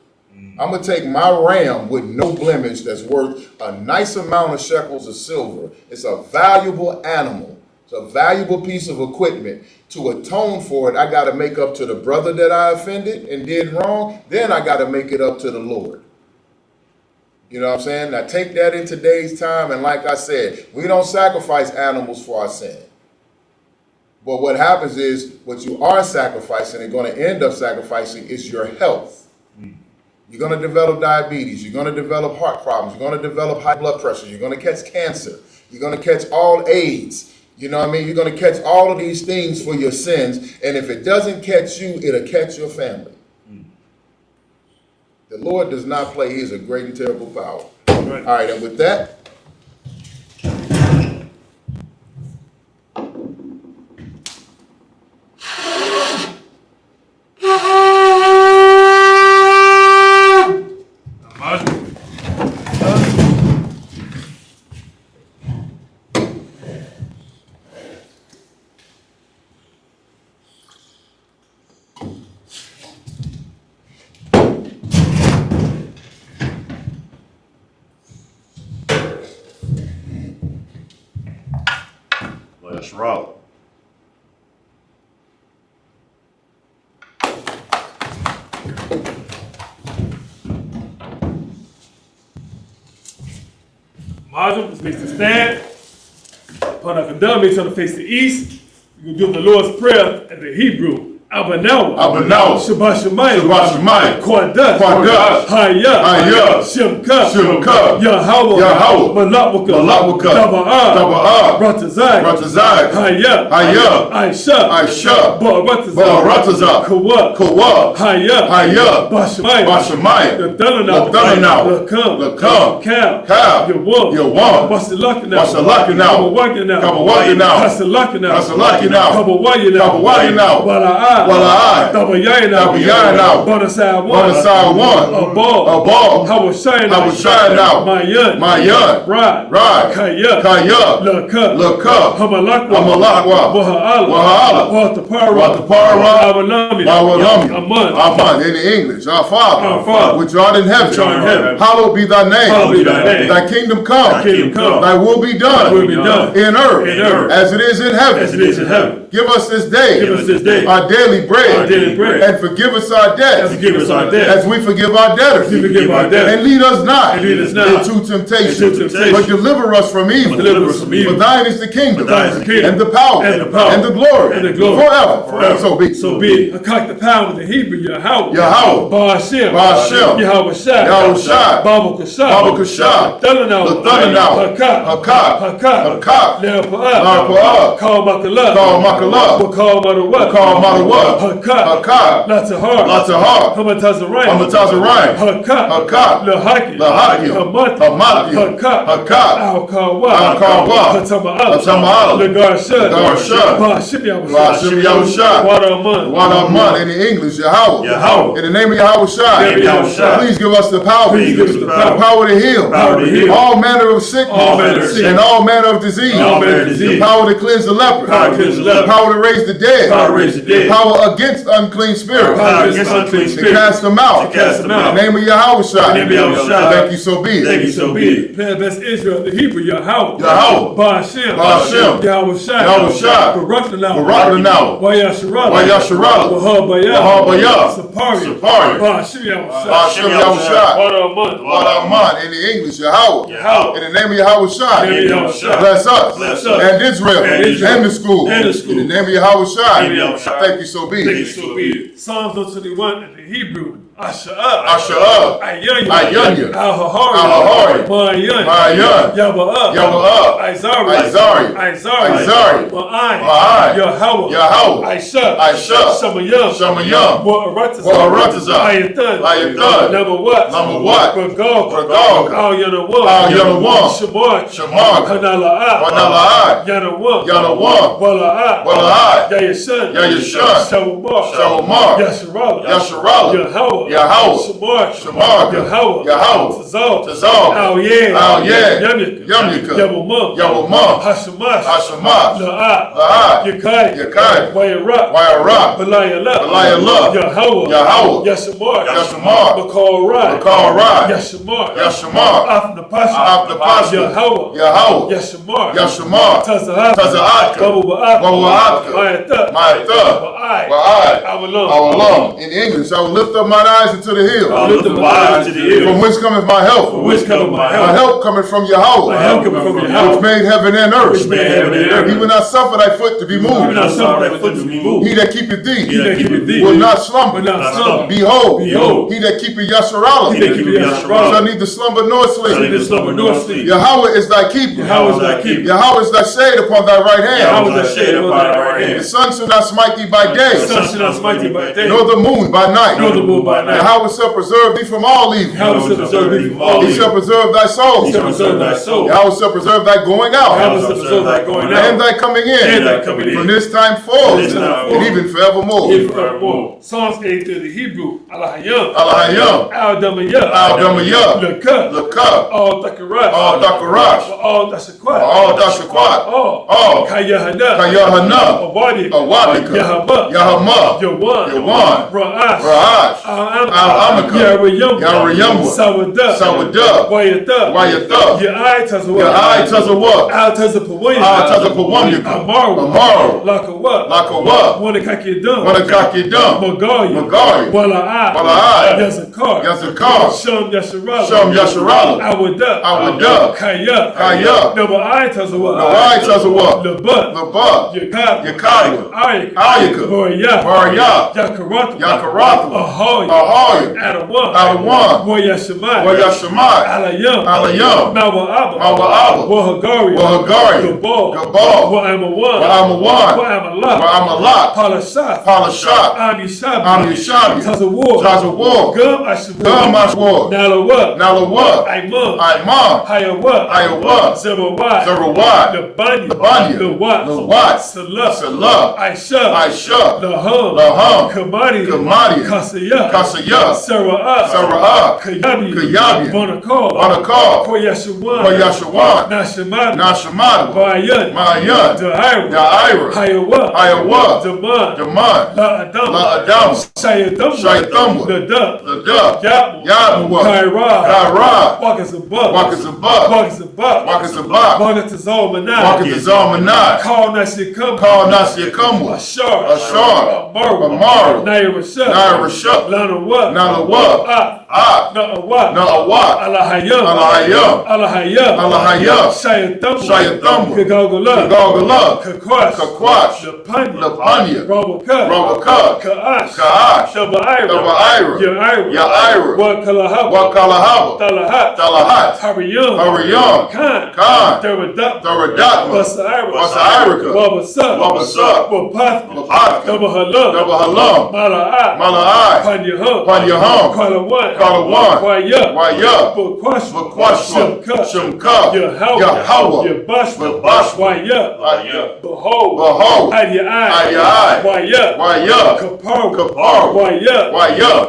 I'm going to take my ram with no blemish that's worth a nice amount of shekels of silver. It's a valuable animal. It's a valuable piece of equipment. To atone for it, I got to make up to the brother that I offended and did wrong. Then I got to make it up to the Lord. You know what I'm saying? Now take that in today's time. And like I said, we don't sacrifice animals for our sin. But what happens is what you are sacrificing and going to end up sacrificing is your health. You're going to develop diabetes. You're going to develop heart problems. You're going to develop high blood pressure. You're going to catch cancer. You're going to catch all AIDS. You know what I mean? You're going to catch all of these things for your sins. And if it doesn't catch you, it'll catch your family. The Lord does not play. He is a great and terrible power. All right, and with that, let's roll. Majum is makes to stand. Panakadam makes on to face the east. You can do the Lord's Prayer in the Hebrew. Abanawa. Shabbat Shemayim. Quadash. Hayah. Shimka. Yahweh. Malawaka. Daba'ah. Ratazai. Hayah. Aisha. Baratazah. Kawah. Hayah. Bashamayim. Ladalanaw. Lakam. Kal. Yawam. Basalakanaw. Kabawayanaw. Hasalakanaw. Kabawayanaw. Tabayayanaw. Bonasai one. A ball. How was shine now. Mayan. Rod. Kaya. Laka. Hamalakwa. Waha'ala. Watapara. Aman. In the English. Our Father. Which art in heaven. Hallowed be thy name. Thy kingdom come. Thy will be done. In earth. As it is in heaven. Give us this day. Our daily bread. And forgive us our debts. As we forgive our debtors. And lead us not into temptation. But deliver us from evil. For thine is the kingdom. And the power. And the glory. Forever. So be it. I cock the pound with the Hebrew. Yahweh. Ba'ashem. Yahweh Shai. Baba Kashab. Ladalanaw. Hakat. Le'apa'ah. Call Makallah. Call Marawah. Hakat. Latahar. Hamatazarayim. Hakat. Lahakim. Hamati. Hakat. Al-Kawa. Hatama'ala. Lagarsha. Ba'ashim Yahushua. Wadaman. In the English, Yahweh. In the name of Yahweh Shai. Please give us the power. The power to heal. All manner of sickness. And all manner of disease. The power to cleanse the leper. The power to raise the dead. The power against unclean spirits. To cast them out. In the name of Yahweh Shai. Thank you, so be it. That's Israel, the Hebrew, Yahweh. Ba'ashem. Yahweh Shai. Baraknanaw. Wayasharala. Wahabayah. Sapari. Ba'ashem Yahweh Shai. Wadaman. In the English, Yahweh. In the name of Yahweh Shai. Bless us. And Israel. And the school. In the name of Yahweh Shai. Thank you, so be it. Psalms 121 in the Hebrew. Asha'ab, Ayunya, Al-Hahari, Ma'ayan, Yaba'ab, Izari, Ma'ai, Yahweh, Aisha, Shamayam, Wa'arataza, Ayatad, number what? Ragal, Al-Yanawam, Shamar, Hanala'ad, Yanawam, Wala'ad, Yayashan, Shawamar, Yasharala, Yahweh, Shamar, Yahweh, Tazal, Al-Yed, Yamyaka, Yawamah, Hashamash, La'ad, Yakai, Wayarak, Belayallah, Yahweh, Yashamar, Bakal Yashamar, Afnapasha, Yahweh, Yashamar, Taza'atka, Wawa'atka, Ma'atta, Wa'ai, in English, I will lift up mine eyes into the hills. From whence cometh my help? My help cometh from Yahweh, which made heaven and earth. He will not suffer thy foot to be moved. He that keepeth thee will not slumber. Behold, he that keepeth Yasharala shall neither slumber nor sleep. Yahweh is thy keeper. Yahweh is thy shade upon thy right hand. The sun shall not smite thee by day, nor the moon by night. Yahweh shall preserve thee from all evil. He shall preserve thy soul. Yahweh shall preserve thy going out and thy coming in from this time forth and even forevermore. Psalms 83, the Hebrew, Alahayam, Al-Damayah, Lakah, Al-Dakarash, Al-Dashaquat, Kayahana, Awadika, Yahamah, Yawan, Ra'ash, Al-Amaka, Yarayamwa, Sawadah, Wayatha, Ya'ai Tazawah, Al-Tazapawamyaka, Amaru, Lakawa, Wanakakidum, Magari, Wala'ai, Yazakar, Sham Yasharala, Awada, Kaya, Nawai Tazawah, Labat, Yakaya, Ayaka, Baraya, Yakaratha, Ahoy, Adawan, Wayashamai, Alayam, Mawa'aba, Wahagari, Gabal, Wa'amawan, Wa'amalat, Palashat, Amishabi, Tazawar, Gum Ashwar, Nalawa, Aimam, Hayawa, Zerawai, Nabanya, Lawat, Salah, Aisha, Laham, Kamadi, Kasaya, Sara'ah, Kayabi, Bonakar, Koyashawan, Nashamada, Mayan, Da'ira, Hayawa, Daman, La'adam, Shayathamwa, Ladab, Yabwa, Kaira, Wakazabak, Wakatazal Call Nasiakamwa, Ashar, Amaru, Nairashak, Nalawa, Na'awat, Alahayam, Shayathamwa, Gagala, Kakwash, Lapanya, Robaka, Ka'ash, Taba'ira, Ya'ira, Wakalahaba, Talahat, Hariyam, Khan, Daradatma, Basa'irika, Wabasa, Wapath, Dabahalam, Mala'ai, Panyaham, Kalawan, Waya, Bakwash, Shemka, Yahweh, Bash, Waya, Behold, Ayai, Waya, Kapar, Waya,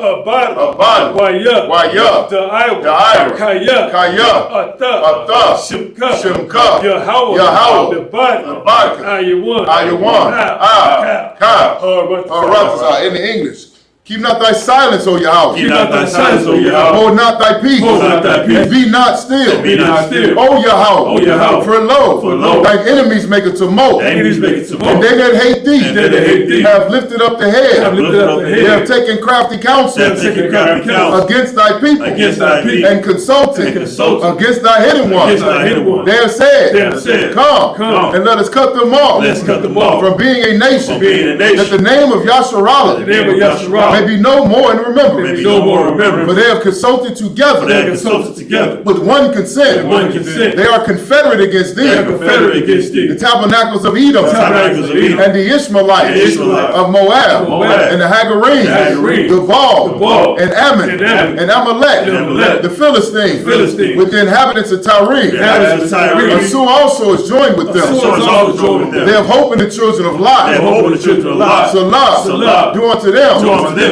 Abad, Waya, Da'ira, Kaya, Atta, Shemka, Yahweh, Abad, Ayawan, Harataza, in the English. Keep not thy silence, O Yahweh. Hold not thy peace. And be not still. O Yahweh. For lo, thy enemies make a tumult. And they that hate thee have lifted up the head. They have taken crafty counsel against thy people. And consulted against thy hidden ones. They have said, Come, and let us cut them off. From being a nation. That the name of Yasharala may be no more in remembrance. May be no more in remembrance. For they have consulted together. They have consulted together. With one consent. With one consent. They are confederate against thee. They are confederate against thee. The tabernacles of Edom. The tabernacles of Edom. And the Ishmaelites. Of Moab. And the Hagarenes. The Baal. And Ammon. And Amalek. The Philistines. With the inhabitants of Tyre. Assur also is joined with them. They have hope in the children of Lot. Salah. Do unto them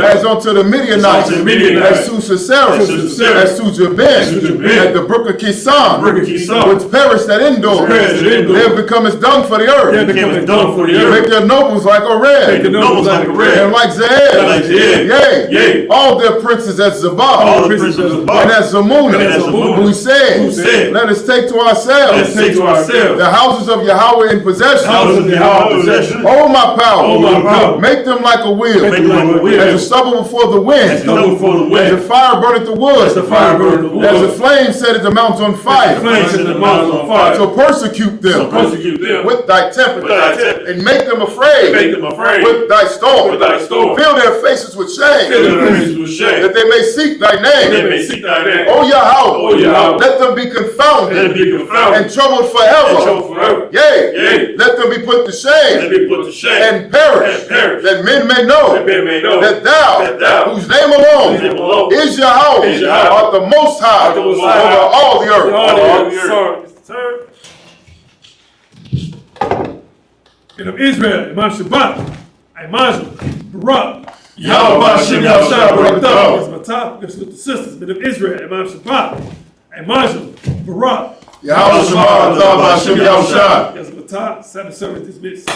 as unto the Midianites. As to Sisera. As to Jabin. At the brook of Kison. Which perished at Endor. They have become as dung for the earth. Make their nobles like Oreb. And like Zeeb. Yea. All their princes as Zabah. And as Zamunah. Who said, let us take to ourselves the houses of Yahweh in possession. Oh my power. Make them like a wheel. As a stubble before the wind. As the fire burneth the wood. As the flame setteth the mountains on fire. So persecute them with thy temper. And make them afraid with thy storm. Fill their faces with shame. That they may seek thy name. O Yahweh. Let them be confounded and troubled forever. Yea, let them be put to shame and perish, that men may know that thou, whose name alone is Yahweh, art the Most High over all the earth. Men of Israel, Imam Sabbath, Imam Barak, Yahweh Hashem Yahushua Barak Thou. That's my top. Let's look at the sisters. Men of Israel, Imam Sabbath, Imam Barak, Yahweh Shema Thou Hashem Yahushua. That's my top. 7 sermons dismissed.